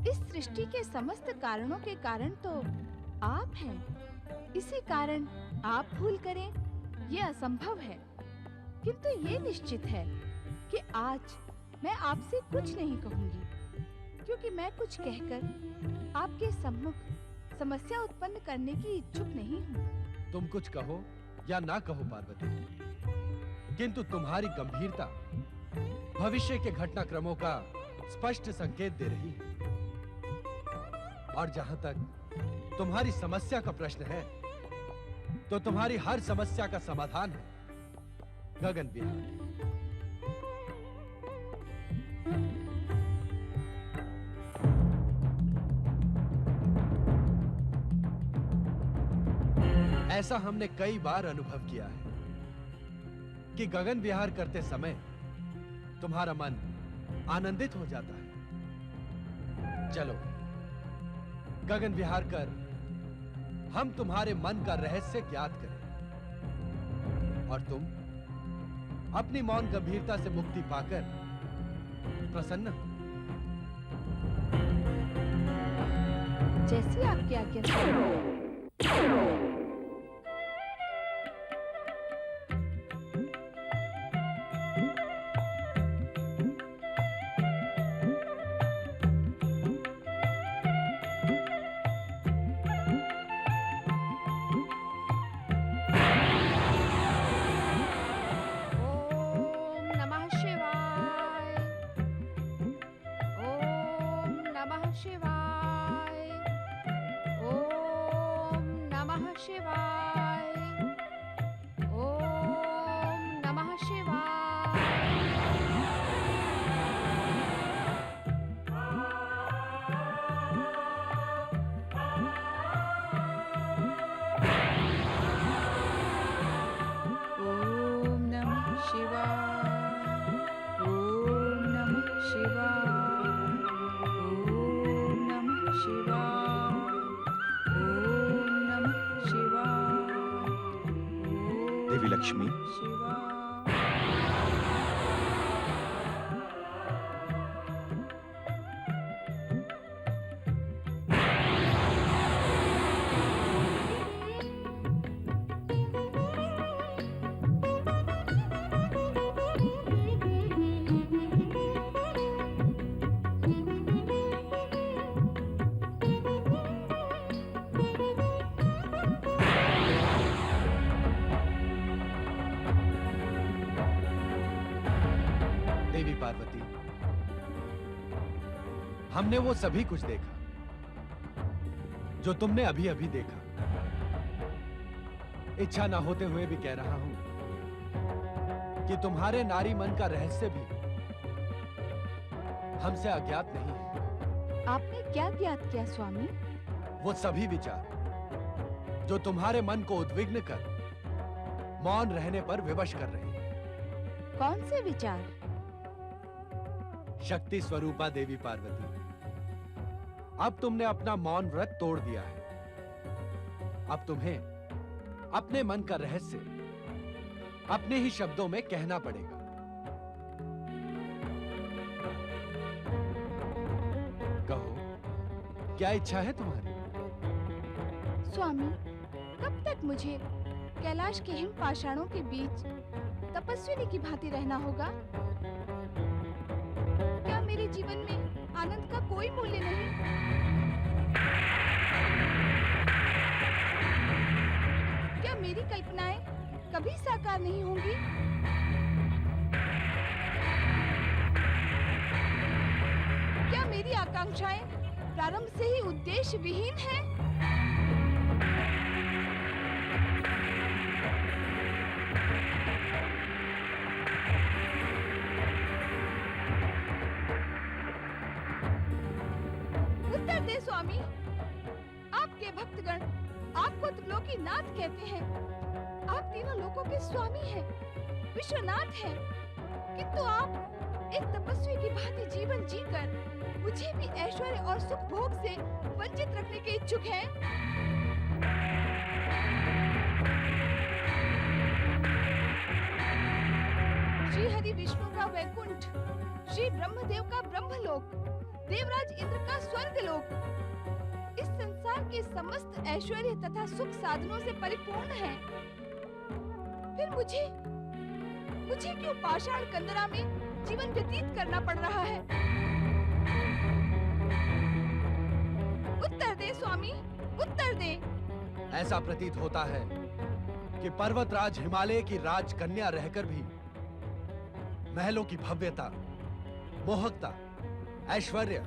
इस सृष्टि के समस्त कारणों के कारण तो आप हैं। इसी कारण आप भूल करें, ये असंभव है। किंतु ये निश्चित है कि आज मैं आपसे कुछ नहीं कहूंगी, क्योंकि मैं कुछ कहकर आपके सम्मुख समस्या उत्पन्न करने की इच्छुक नहीं हूँ। तुम कुछ कहो या ना कहो पार्वती, किंतु तुम्हारी गंभीरता भविष्य के घटनाक्रमों का स्पष्ट संकेत दे रही है। और जहां तक तुम्हारी समस्या का प्रश्न है, तो तुम्हारी हर समस्या का समाधान है गगन विहार। ऐसा हमने कई बार अनुभव किया है कि गगन विहार करते समय तुम्हारा मन आनंदित हो जाता है। चलो गगन विहार कर हम तुम्हारे मन का रहस्य ज्ञात करें और तुम अपनी मौन गंभीरता से मुक्ति पाकर प्रसन्न हो। जैसी आपकी आज्ञा। देवी लक्ष्मी, पार्वती, हमने वो सभी कुछ देखा जो तुमने अभी अभी देखा। इच्छा ना होते हुए भी कह रहा हूं कि तुम्हारे नारी मन का रहस्य भी हमसे अज्ञात नहीं है। आपने क्या ज्ञात किया स्वामी? वो सभी विचार जो तुम्हारे मन को उद्विग्न कर मौन रहने पर विवश कर रहे हैं। कौन से विचार? शक्ति स्वरूपा देवी पार्वती, अब तुमने अपना मौन व्रत तोड़ दिया है। अब तुम्हें अपने मन का रहस्य अपने ही शब्दों में कहना पड़ेगा। कहो, क्या इच्छा है तुम्हारी? स्वामी, कब तक मुझे कैलाश के हिम पाषाणों के बीच तपस्विनी की भांति रहना होगा? क्या मेरे जीवन में आनंद का कोई मूल्य नहीं? क्या मेरी कल्पनाएं कभी साकार नहीं होंगी? क्या मेरी आकांक्षाएं प्रारंभ से ही उद्देश्य विहीन हैं? स्वामी, आपके भक्तगण आपको त्रिलोकीनाथ कहते हैं। आप तीनों लोकों के स्वामी हैं, विश्वनाथ हैं, किंतु आप एक तपस्वी की भांति जीवन जीकर मुझे भी ऐश्वर्य और सुख भोग से वंचित रखने के इच्छुक हैं। श्री हरि विष्णु का वैकुंठ, श्री ब्रह्मदेव का ब्रह्मलोक, देवराज इंद्र का स्वर्गलोक, इस संसार के समस्त ऐश्वर्य तथा सुख साधनों से परिपूर्ण है। फिर मुझे क्यों पाषाण कंदरा में जीवन व्यतीत करना पड़ रहा है? उत्तर दे स्वामी, उत्तर दे। ऐसा प्रतीत होता है कि पर्वतराज हिमालय की राजकन्या रहकर भी महलों की भव्यता, मोहकता, ऐश्वर्य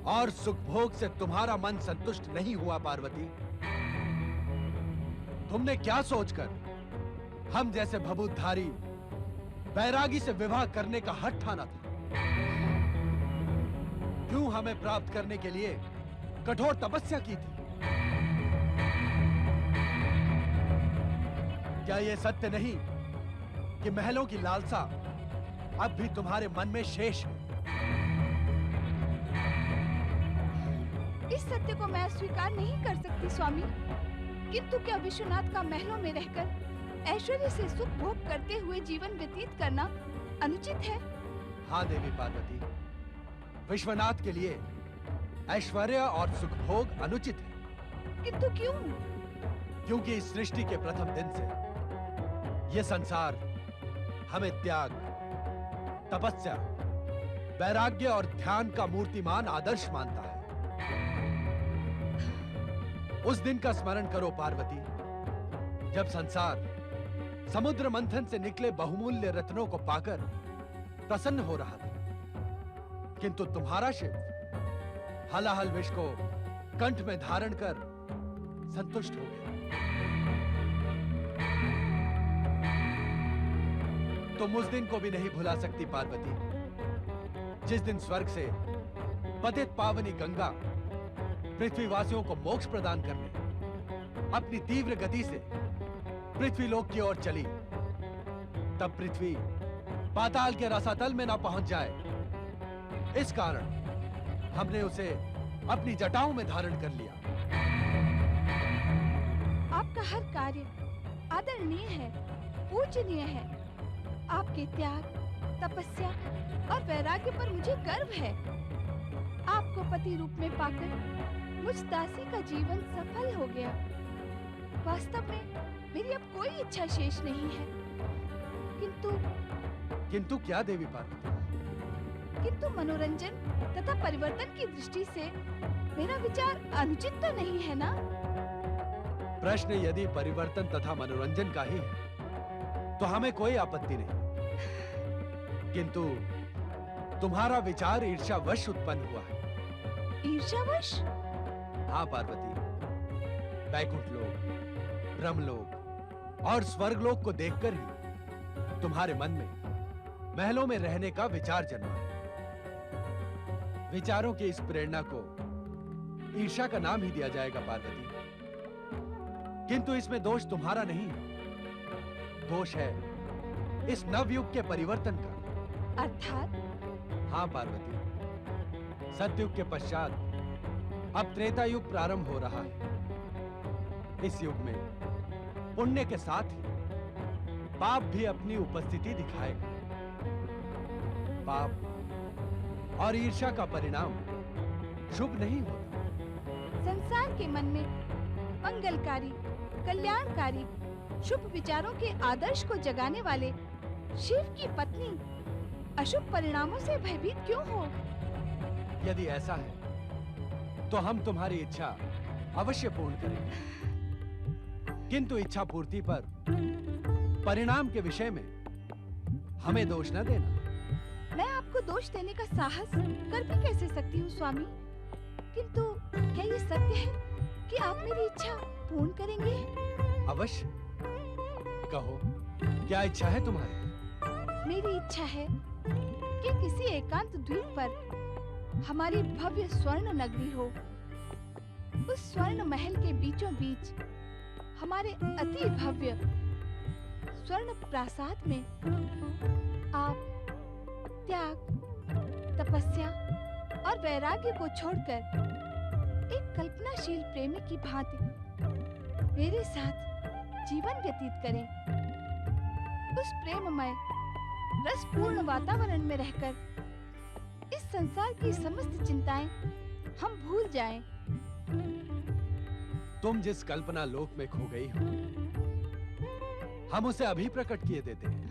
और सुखभोग से तुम्हारा मन संतुष्ट नहीं हुआ पार्वती। तुमने क्या सोचकर हम जैसे भभूतधारी बैरागी से विवाह करने का हठ ठाना था? क्यों हमें प्राप्त करने के लिए कठोर तपस्या की थी? क्या यह सत्य नहीं कि महलों की लालसा अब भी तुम्हारे मन में शेष है? इस सत्य को मैं स्वीकार नहीं कर सकती स्वामी, किंतु क्या विश्वनाथ का महलों में रहकर ऐश्वर्य से सुख भोग करते हुए जीवन व्यतीत करना अनुचित है? हाँ देवी पार्वती, विश्वनाथ के लिए ऐश्वर्य और सुख भोग अनुचित है। किंतु क्यों? क्योंकि इस सृष्टि के प्रथम दिन से यह संसार हमें त्याग, तपस्या, वैराग्य और ध्यान का मूर्तिमान आदर्श मानता है। उस दिन का स्मरण करो पार्वती, जब संसार समुद्र मंथन से निकले बहुमूल्य रत्नों को पाकर प्रसन्न हो रहा था, किंतु तुम्हारा शिव हलाहल विष को कंठ में धारण कर संतुष्ट हो गया। तुम उस दिन को भी नहीं भुला सकती पार्वती, जिस दिन स्वर्ग से पतित पावनी गंगा पृथ्वीवासियों को मोक्ष प्रदान करने अपनी तीव्र गति से पृथ्वीलोक की ओर चली। तब पृथ्वी पाताल के रसातल में ना पहुंच जाए, इस कारण हमने उसे अपनी जटाओं में धारण कर लिया। आपका हर कार्य आदरणीय है, पूजनीय है। आपके त्याग, तपस्या और वैराग्य पर मुझे गर्व है। आपको पति रूप में पाकर मुझ दासी का जीवन सफल हो गया। वास्तव में मेरी अब कोई इच्छा शेष नहीं है। किंतु क्या देवी पार्वती? किंतु मनोरंजन तथा परिवर्तन की दृष्टि से मेरा विचार अनुचित तो नहीं है ना? प्रश्न यदि परिवर्तन तथा मनोरंजन का ही है तो हमें कोई आपत्ति नहीं, किंतु तुम्हारा विचार ईर्ष्यावश उत्पन्न हुआ है। ईर्ष्यावश? हाँ पार्वती, वैकुंठ लोक, ब्रह्मलोक और स्वर्गलोक को देखकर ही तुम्हारे मन में महलों में रहने का विचार जन्मा है। विचारों की इस प्रेरणा को ईर्ष्या का नाम ही दिया जाएगा पार्वती, किंतु इसमें दोष तुम्हारा नहीं है, दोष है इस नवयुग के परिवर्तन का। अर्थात? हाँ पार्वती, सतयुग के पश्चात अब त्रेता युग प्रारंभ हो रहा है। इस युग में पुण्य के साथ ही पाप भी अपनी उपस्थिति दिखाएगा। पाप और ईर्ष्या का परिणाम शुभ नहीं होता। संसार के मन में मंगलकारी, कल्याणकारी, शुभ विचारों के आदर्श को जगाने वाले शिव की पत्नी अशुभ परिणामों से भयभीत क्यों हो? यदि ऐसा है तो हम तुम्हारी इच्छा अवश्य पूर्ण करेंगे, किंतु इच्छा पूर्ति पर परिणाम के विषय में हमें दोष न देना। मैं आपको दोष देने का साहस कर भी कैसे सकती हूँ स्वामी? किंतु क्या ये सत्य है कि आप मेरी इच्छा पूर्ण करेंगे? अवश्य। कहो, क्या इच्छा है तुम्हारी? मेरी इच्छा है कि किसी एकांत द्वीप पर हमारी भव्य स्वर्ण नगरी हो, उस स्वर्ण महल के बीचों बीच हमारे अति भव्य स्वर्ण प्रासाद में आप त्याग, तपस्या और वैराग्य को छोड़कर एक कल्पनाशील प्रेमी की भांति मेरे साथ जीवन व्यतीत करें। उस प्रेममय रसपूर्ण वातावरण में रहकर इस संसार की समस्त चिंताएं हम भूल जाएं। तुम जिस कल्पना लोक में खो गई हो, हम उसे अभी प्रकट किए देते हैं।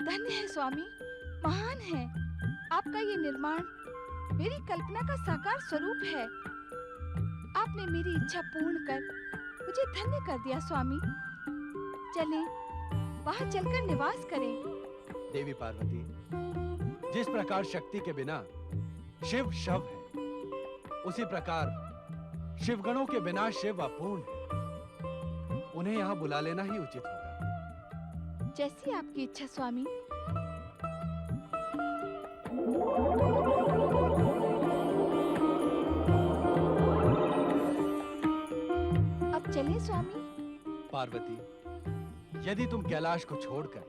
धन्य है स्वामी, महान है। आपका ये निर्माण मेरी कल्पना का साकार स्वरूप है। आपने मेरी इच्छा पूर्ण कर मुझे धन्य कर दिया स्वामी। चलें, वहां चलकर निवास करें। देवी पार्वती, जिस प्रकार शक्ति के बिना शिव शव है, उसी प्रकार शिवगणों के बिना शिव अपूर्ण है। उन्हें यहाँ बुला लेना ही उचित होगा। जैसी आपकी इच्छा स्वामी। अब चलें स्वामी। पार्वती, यदि तुम कैलाश को छोड़कर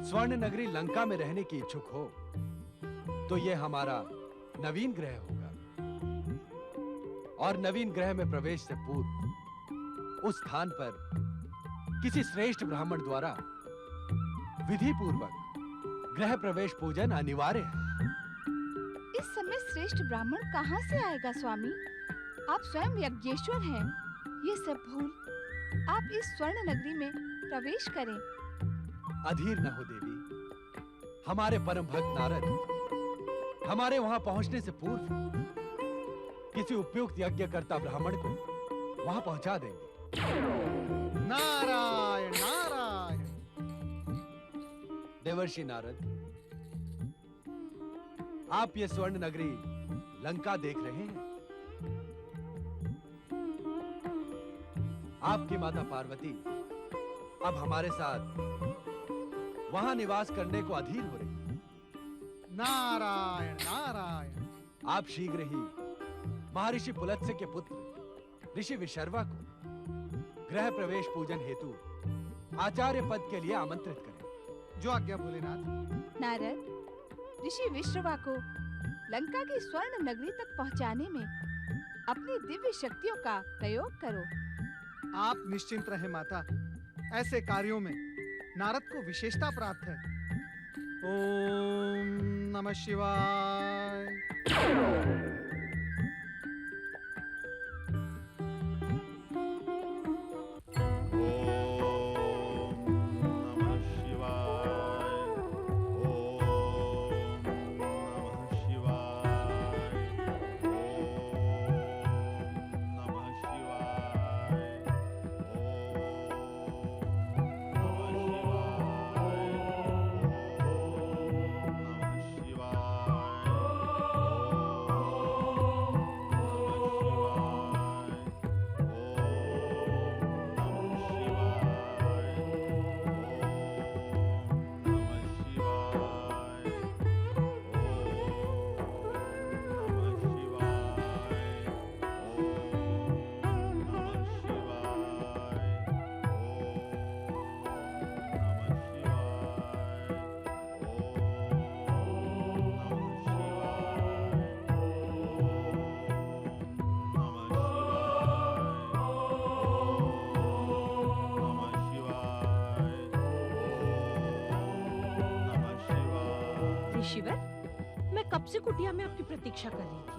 स्वर्ण नगरी लंका में रहने की इच्छुक हो, तो यह हमारा नवीन ग्रह होगा। और नवीन ग्रह में प्रवेश से पूर्व उस स्थान पर किसी श्रेष्ठ ब्राह्मण द्वारा विधि पूर्वक गृह प्रवेश पूजन अनिवार्य है। इस समय श्रेष्ठ ब्राह्मण कहाँ से आएगा स्वामी? आप स्वयं यज्ञेश्वर हैं। ये सब भूल आप इस स्वर्ण नगरी में प्रवेश करें। अधीर न हो देवी। हमारे परम भक्त नारद हमारे वहां पहुंचने से पूर्व किसी उपयुक्त यज्ञकर्ता ब्राह्मण को वहां पहुंचा देंगे। नारायण नारायण। देवर्षि नारद, आप ये स्वर्ण नगरी लंका देख रहे हैं। आपकी माता पार्वती अब हमारे साथ वहां निवास करने को अधीर हो रही। नारायण नारायण। आप शीघ्र ही महर्षि पुलत्स्य के पुत्र ऋषि विशर्वा को गृह प्रवेश पूजन हेतु आचार्य पद के लिए आमंत्रित करें। जो आज्ञा भोलेनाथ। नारद, ऋषि विश्रवा को लंका की स्वर्ण नगरी तक पहुंचाने में अपनी दिव्य शक्तियों का प्रयोग करो। आप निश्चिंत रहें माता, ऐसे कार्यों में नारद को विशेषता प्राप्त है। ओम नमः शिवाय। मैं कब से कुटिया में आपकी प्रतीक्षा कर रही थी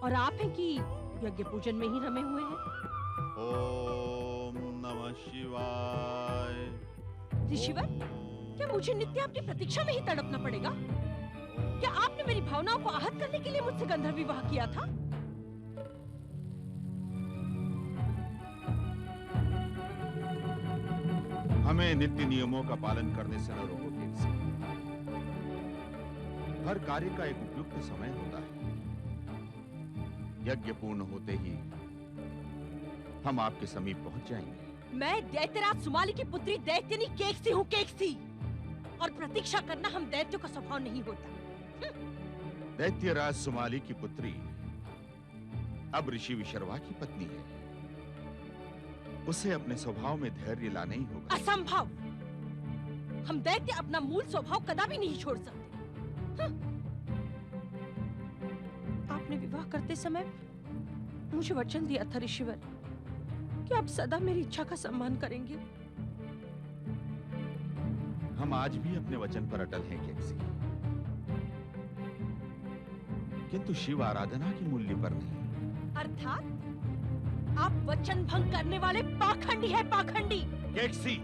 और आप हैं कि यज्ञ पूजन में ही रमे हुए हैं। ओम नमः शिवाय। ऋषिवर, क्या मुझे नित्य आपकी प्रतीक्षा में ही तड़पना पड़ेगा? क्या आपने मेरी भावनाओं को आहत करने के लिए मुझसे गंधर्व विवाह किया था? हमें नित्य नियमों का पालन करने से न रोको केकसी। हर कार्य का एक उपयुक्त समय होता है। यज्ञ पूर्ण होते ही हम आपके समीप पहुंच जाएंगे। मैं दैत्यराज सुमाली की पुत्री दैत्यनी केकसी हूँ, केकसी। और प्रतीक्षा करना हम दैत्यों का स्वभाव नहीं होता। दैत्यराज सुमाली की पुत्री अब ऋषि विशर्वा की पत्नी है। उसे अपने स्वभाव में धैर्य लाना ही होगा। असंभव! हम दैत्य अपना मूल स्वभाव कदापि नहीं छोड़ सकते। आपने विवाह करते समय मुझे वचन दिया था ऋषिवर कि आप सदा मेरी इच्छा का सम्मान करेंगे। हम आज भी अपने वचन पर अटल हैं केकसी, किंतु शिव आराधना के मूल्य पर नहीं। अर्थात आप वचन भंग करने वाले पाखंडी हैं, पाखंडी। केकसी,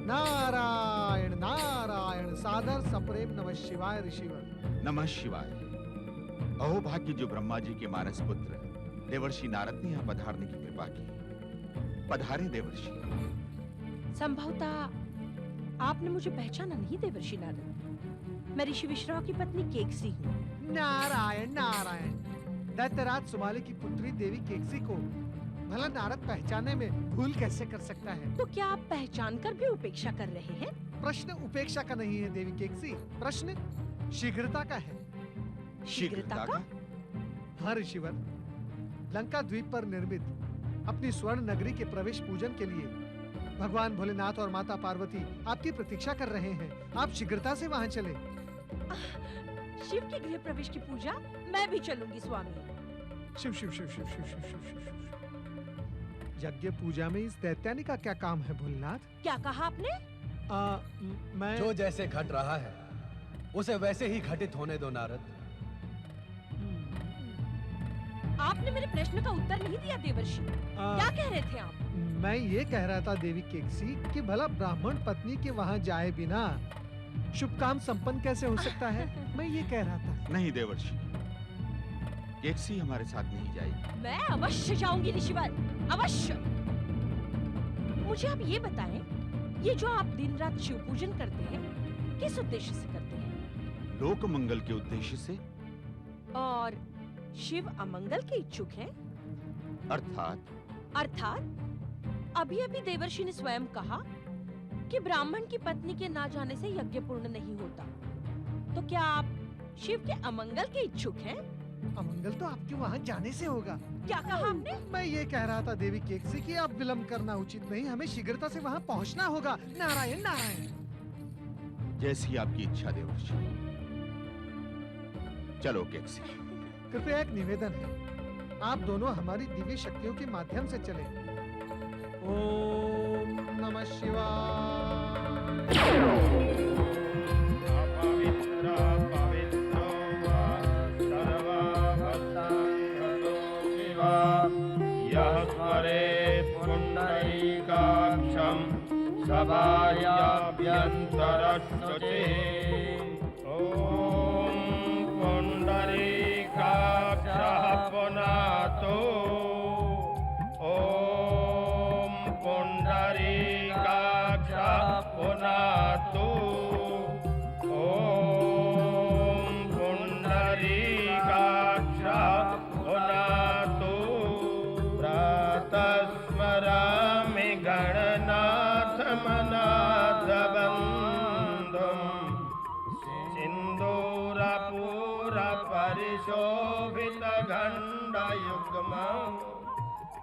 नारायण नारायण, सादर सप्रेम नमः शिवाय ऋषिवर। नमः शिवाय। अहो भाग्य जो ब्रह्मा जी के मानस पुत्र देवर्षि नारद ने यहाँ पधारने की कृपा की। पधारे देवर्षि। संभवतः आपने मुझे पहचाना नहीं देवर्षि नारद। मैं ऋषि विश्रवा की पत्नी केकसी हूँ। नारायण नारायण, दैत्यराज सुमाली की पुत्री देवी केकसी को भला नारद पहचाने में भूल कैसे कर सकता है? तो क्या आप पहचान कर भी उपेक्षा कर रहे हैं? प्रश्न उपेक्षा का नहीं है देवी केकसी, प्रश्न शीघ्रता का है। शीघ्रता का? हाँ ऋषिवर, लंका द्वीप पर निर्मित अपनी स्वर्ण नगरी के प्रवेश पूजन के लिए भगवान भोलेनाथ और माता पार्वती आपकी प्रतीक्षा कर रहे हैं। आप शीघ्रता से वहां चले। शिव के गृह प्रवेश की पूजा मैं भी चलूंगी स्वामी। शिव शिव शिव शिव शिव शिव शिव शिव शिव। यज्ञ पूजा में इस दैत्यानी का क्या काम है भोलेनाथ? क्या कहा आपने? मैं जो जैसे घट रहा है उसे वैसे ही घटित होने दो नारद। आपने मेरे प्रश्न का उत्तर नहीं दिया देवर्षि। क्या कह रहे थे आप? मैं ये कह रहा था देवी केकसी कि भला ब्राह्मण पत्नी के वहां जाए बिना शुभ काम संपन्न कैसे हो सकता है? मैं ये कह रहा था। नहीं देवर्षि, केकसी हमारे साथ नहीं जाएगी। मैं अवश्य जाऊंगी ऋषिवर, अवश्य। मुझे आप ये बताएं, ये जो आप दिन रात शिव पूजन करते हैं, किस उद्देश्य से करते हैं? लोक मंगल के उद्देश्य से। और शिव अमंगल के इच्छुक हैं? अर्थात अभी अभी देवर्षि ने स्वयं कहा कि ब्राह्मण की पत्नी के ना जाने से यज्ञ पूर्ण नहीं होता। तो क्या आप शिव के अमंगल के इच्छुक हैं? अमंगल तो आपके वहां जाने से होगा। क्या कहा आपने? मैं ये कह रहा था देवी केकसी कि अब विलंब करना उचित नहीं, हमें शीघ्रता से वहां पहुंचना होगा। नारायण नारायण। जैसी आपकी इच्छा देवर्षि। चलो केकसी। कृपया एक निवेदन है, आप दोनों हमारी दिव्य शक्तियों के माध्यम से चले। ओम नमः यः स्मरेत् पुण्डरीकाक्षं सभायाभ्यन्तरश्रुते। ॐ पुण्डरीकाक्षः पुनातो। ॐ पुण्डरीकाक्षः पुनातो। ॐ पुण्डरीकाक्षः पुनातो। प्रातस्मरामि गणनाथमनाथबन्धुं सिन्दूरपूरपरिशोभितगण्डयुग्मम्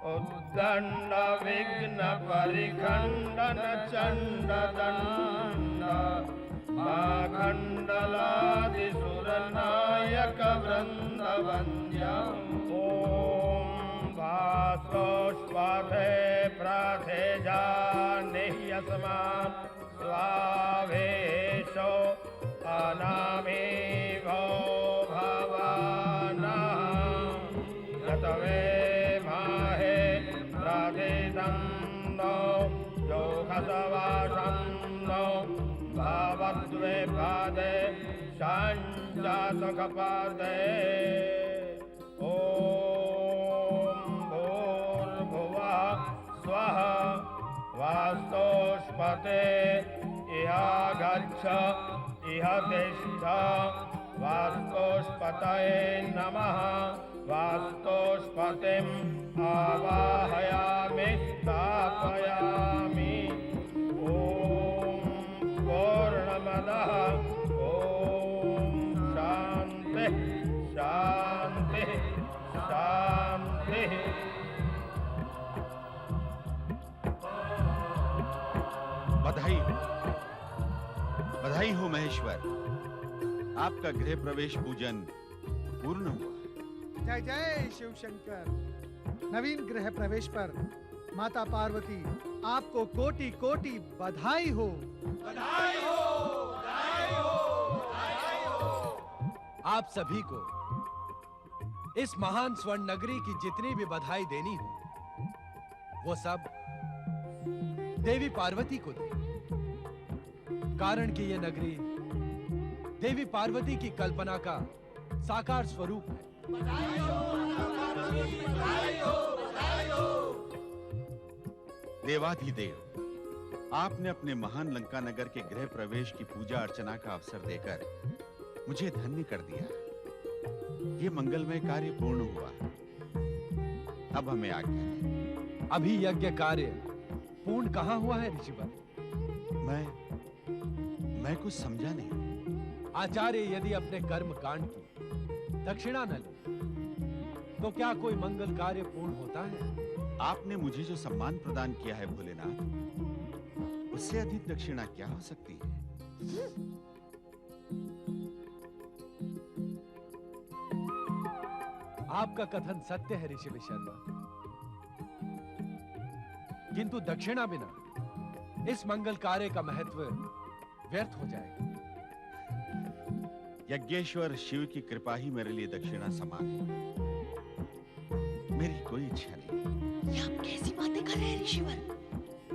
उद्दण्डविघ्नपरिखण्डन चण्डदण्ड माखण्डलादिसुरनायकवृन्दवन्द्यम्। ॐ भासोष्वधे प्रथेजा निह्यस्मान् स्वाहे द्विपादे षाञ्जातकपादे ॐ भूर्भुवः स्वः वास्तोष्पते इह गच्छ इह तिष्ठ वास्तोष्पतये नमः वास्तोष्पतिम् आवाहयामि स्थापयामि ॐ पूर्णमदः ॐ शान्तिः शान्तिः शान्तिः। बधाई हो महेश्वर, आपका गृह प्रवेश पूजन पूर्ण हुआ। जय जय शिव शंकर। नवीन गृह प्रवेश पर माता पार्वती आपको कोटि कोटि बधाई हो। बधाई हो, बधाई हो, बधाई हो। आप सभी को इस महान स्वर्ण नगरी की जितनी भी बधाई देनी हो वो सब देवी पार्वती को दे, कारण कि ये नगरी देवी पार्वती की कल्पना का साकार स्वरूप है। बधाई हो, बधाई हो, बधाई हो। देवाधिदेव, आपने अपने महान लंका नगर के गृह प्रवेश की पूजा अर्चना का अवसर देकर मुझे धन्य कर दिया। ये मंगलमय कार्य पूर्ण हुआ। अब हमें आज्ञा दें। अभी यज्ञ कार्य पूर्ण कहाँ हुआ है ऋषिवर? मैं कुछ समझा नहीं। आचार्य यदि अपने कर्म कांड की दक्षिणा न ले तो क्या कोई मंगल कार्य पूर्ण होता है? आपने मुझे जो सम्मान प्रदान किया है भोलेनाथ, उससे अधिक दक्षिणा क्या हो सकती है? आपका कथन सत्य है ऋषि विशर्मा, किंतु दक्षिणा बिना इस मंगल कार्य का महत्व व्यर्थ हो जाएगा। यज्ञेश्वर शिव की कृपा ही मेरे लिए दक्षिणा समान है। मेरी कोई इच्छा नहीं। ये आप कैसी बातें कर रहे हैं ऋषिवर?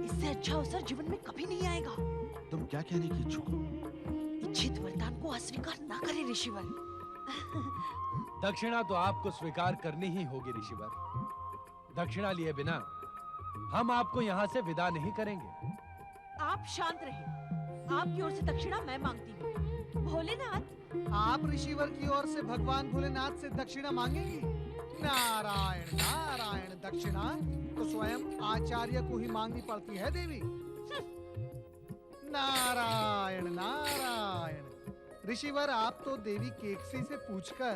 इससे अच्छा अवसर जीवन में कभी नहीं आएगा। तुम क्या कहने की इच्छुक हो? इच्छित वरदान को अस्वीकार ना करें ऋषिवर। दक्षिणा तो आपको स्वीकार करनी ही होगी ऋषिवर। दक्षिणा लिए बिना हम आपको यहाँ से विदा नहीं करेंगे। आप शांत रहें। आपकी ओर से दक्षिणा मैं मांगती हूँ। भोलेनाथ, आप ऋषिवर की ओर से भगवान भोलेनाथ से दक्षिणा मांगेंगी? नारायण नारायण। दक्षिणा तो स्वयं आचार्य को ही मांगनी पड़ती है देवी। नारायण नारायण। ऋषिवर, आप तो देवी केकसी से पूछकर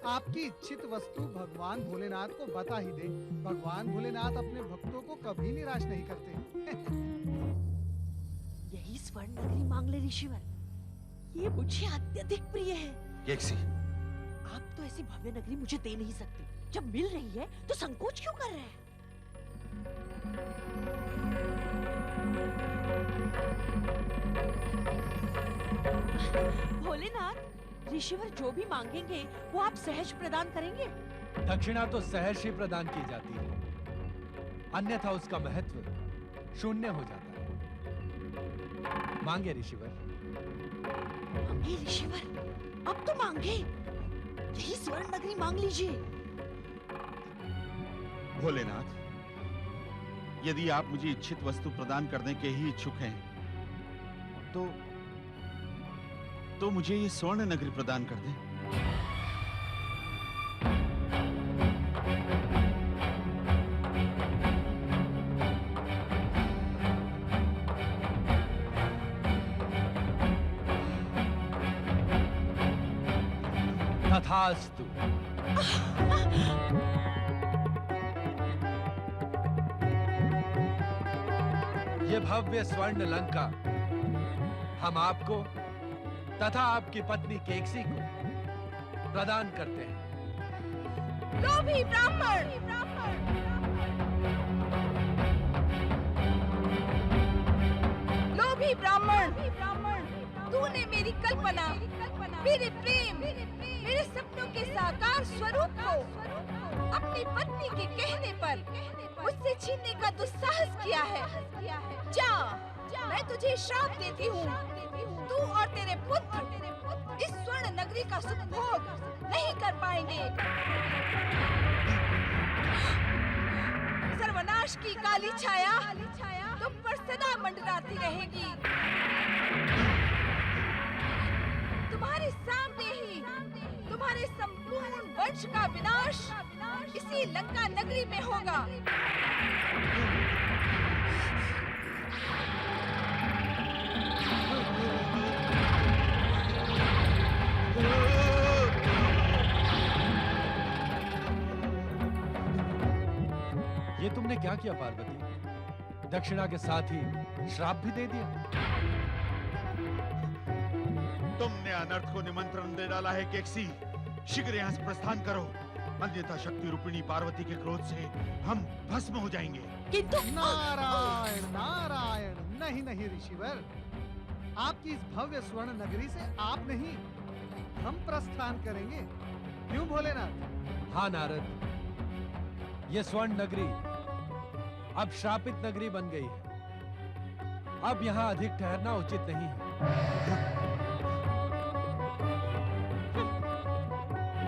आपकी इच्छित वस्तु भगवान भोलेनाथ को बता ही दे। भगवान भोलेनाथ अपने भक्तों को कभी निराश नहीं करते। यही स्वर्ण नगरी मांग ले ऋषिवर। ये मुझे अत्यधिक प्रिय है। केकसी, आप तो ऐसी भव्य नगरी मुझे दे नहीं सकते। जब मिल रही है तो संकोच क्यों कर रहे हैं? भोलेनाथ, ऋषिवर जो भी मांगेंगे वो आप सहज प्रदान करेंगे? दक्षिणा तो सहज ही प्रदान की जाती है, अन्यथा उसका महत्व शून्य हो जाता है। मांगे ऋषिवर। मांगे ऋषिवर, अब तो मांगे। यही स्वर्ण नगरी मांग लीजिए। भोलेनाथ, यदि आप मुझे इच्छित वस्तु प्रदान करने के ही इच्छुक हैं, तो मुझे ये स्वर्ण नगरी प्रदान कर दें। तथास्तु। ये भव्य स्वर्ण लंका हम आपको तथा आपकी पत्नी केकसी को प्रदान करते हैं। लोभी ब्राह्मण! लोभी ब्राह्मण! तूने मेरी कल्पना, मेरे प्रेम, मेरे सपनों के साकार स्वरूप को अपनी पत्नी के कहने पर मुझसे छीनने का दुस्साहस किया है। जा, मैं तुझे श्राप देती हूँ। तू और पृथ्वी का सुख भोग नहीं कर पाएंगे। सर्वनाश की काली छाया तुम पर सदा मंडराती रहेगी। तुम्हारे सामने ही तुम्हारे संपूर्ण वंश का विनाश इसी लंका नगरी में होगा। ये तुमने क्या किया पार्वती? दक्षिणा के साथ ही श्राप भी दे दिया। तुमने अनर्थ को निमंत्रण दे डाला है केकसी। शीघ्र यहाँ से प्रस्थान करो, अन्यथा शक्ति रूपिणी पार्वती के क्रोध से हम भस्म हो जाएंगे। किंतु नारायण नारायण, नहीं नहीं ऋषिवर, आपकी इस भव्य स्वर्ण नगरी से आप नहीं, हम प्रस्थान करेंगे। क्यों भोलेनाथ? हाँ नारद, ये स्वर्ण नगरी अब श्रापित नगरी बन गई है। अब यहाँ अधिक ठहरना उचित नहीं है।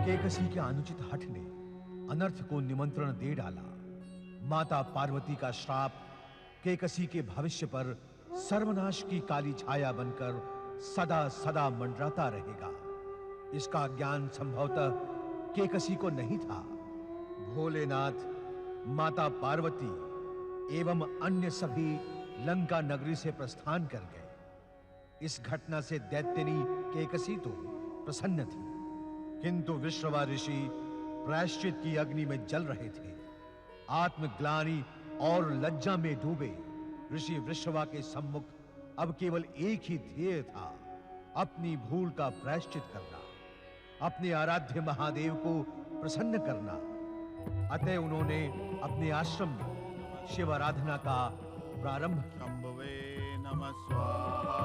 केकसी के अनुचित हठ ने अनर्थ को निमंत्रण दे डाला। माता पार्वती का श्राप केकसी के भविष्य पर सर्वनाश की काली छाया बनकर सदा सदा मंडराता रहेगा। इसका ज्ञान संभवतः केकसी को नहीं था। भोलेनाथ, माता पार्वती एवं अन्य सभी लंका नगरी से प्रस्थान कर गए। इस घटना से दैत्यनी केकसी तो प्रसन्न थी, किंतु विश्रवा ऋषि प्रायश्चित की अग्नि में जल रहे थे। आत्मग्लानि और लज्जा में डूबे ऋषि विश्रवा के सम्मुख अब केवल एक ही ध्येय था, अपनी भूल का प्रायश्चित करना, अपने आराध्य महादेव को प्रसन्न करना। अतः उन्होंने अपने आश्रम में शिव आराधना का प्रारंभ किया। शंभवे नमः स्वाहा,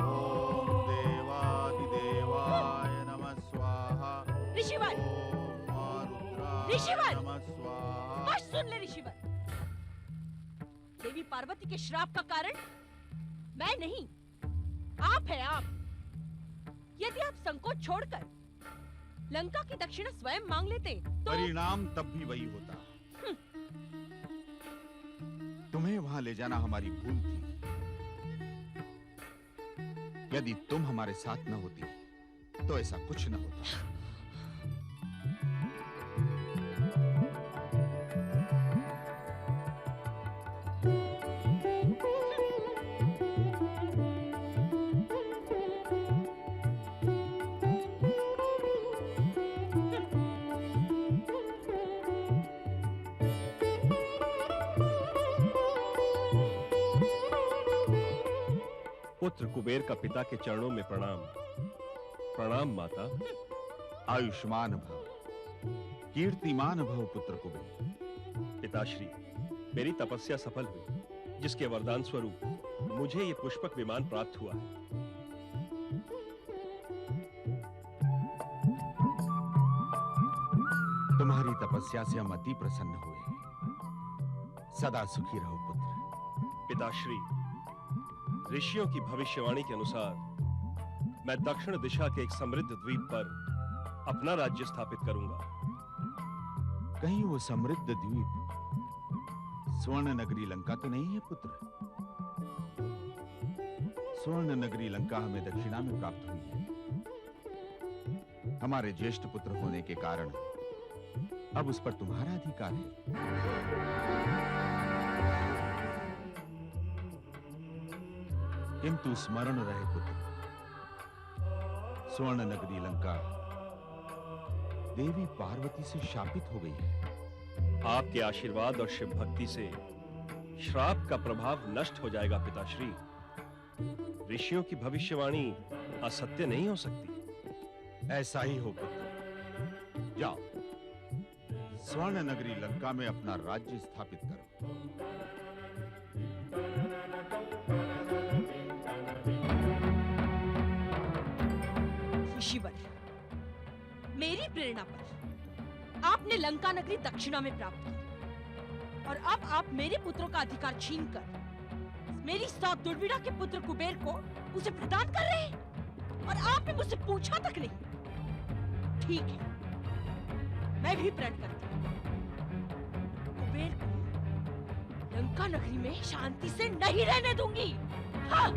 ओम देवादिदेवाय नमः स्वाहा, ऋषिवर, ओम आरुद्राय ऋषिवर! नमः स्वाहा। बस सुन ले ऋषिवर, देवी पार्वती के श्राप का कारण मैं नहीं, आप है आप। यदि आप संकोच छोड़कर लंका की दक्षिणा स्वयं मांग लेते तो परिणाम तब भी वही होता। तुम्हें वहां ले जाना हमारी भूल थी। यदि तुम हमारे साथ न होती तो ऐसा कुछ न होता। पुत्र कुबेर का पिता के चरणों में प्रणाम। प्रणाम माता। आयुष्मान भव, कीर्तिमान भव पुत्र कुबेर। पिताश्री, मेरी तपस्या सफल हुई, जिसके वरदान स्वरूप मुझे ये पुष्पक विमान प्राप्त हुआ है। तुम्हारी तपस्या से हम अति प्रसन्न हुए। सदा सुखी रहो पुत्र। पिताश्री, ऋषियों की भविष्यवाणी के अनुसार मैं दक्षिण दिशा के एक समृद्ध द्वीप पर अपना राज्य स्थापित करूंगा। कहीं वो समृद्ध द्वीप स्वर्ण नगरी लंका तो नहीं है पुत्र? स्वर्ण नगरी लंका हमें दक्षिणा में प्राप्त हुई है। हमारे ज्येष्ठ पुत्र होने के कारण अब उस पर तुम्हारा अधिकार है। किंतु स्मरण रहे पुत्र, स्वर्ण नगरी लंका देवी पार्वती से शापित हो गई है। आपके आशीर्वाद और शिव भक्ति से श्राप का प्रभाव नष्ट हो जाएगा पिताश्री। ऋषियों की भविष्यवाणी असत्य नहीं हो सकती। ऐसा ही हो पुत्र। जाओ, स्वर्ण नगरी लंका में अपना राज्य स्थापित करो। ऋषिवर, मेरी प्रेरणा पर आपने लंका नगरी दक्षिणा में प्राप्त की और अब आप मेरे पुत्रों का अधिकार छीनकर मेरी सात दुर्विड़ा के पुत्र कुबेर को उसे प्रदान कर रहे हैं और आपने मुझसे पूछा तक नहीं। ठीक है, मैं भी प्रण करती हूँ। कुबेर को लंका नगरी में शांति से नहीं रहने दूंगी। हाँ।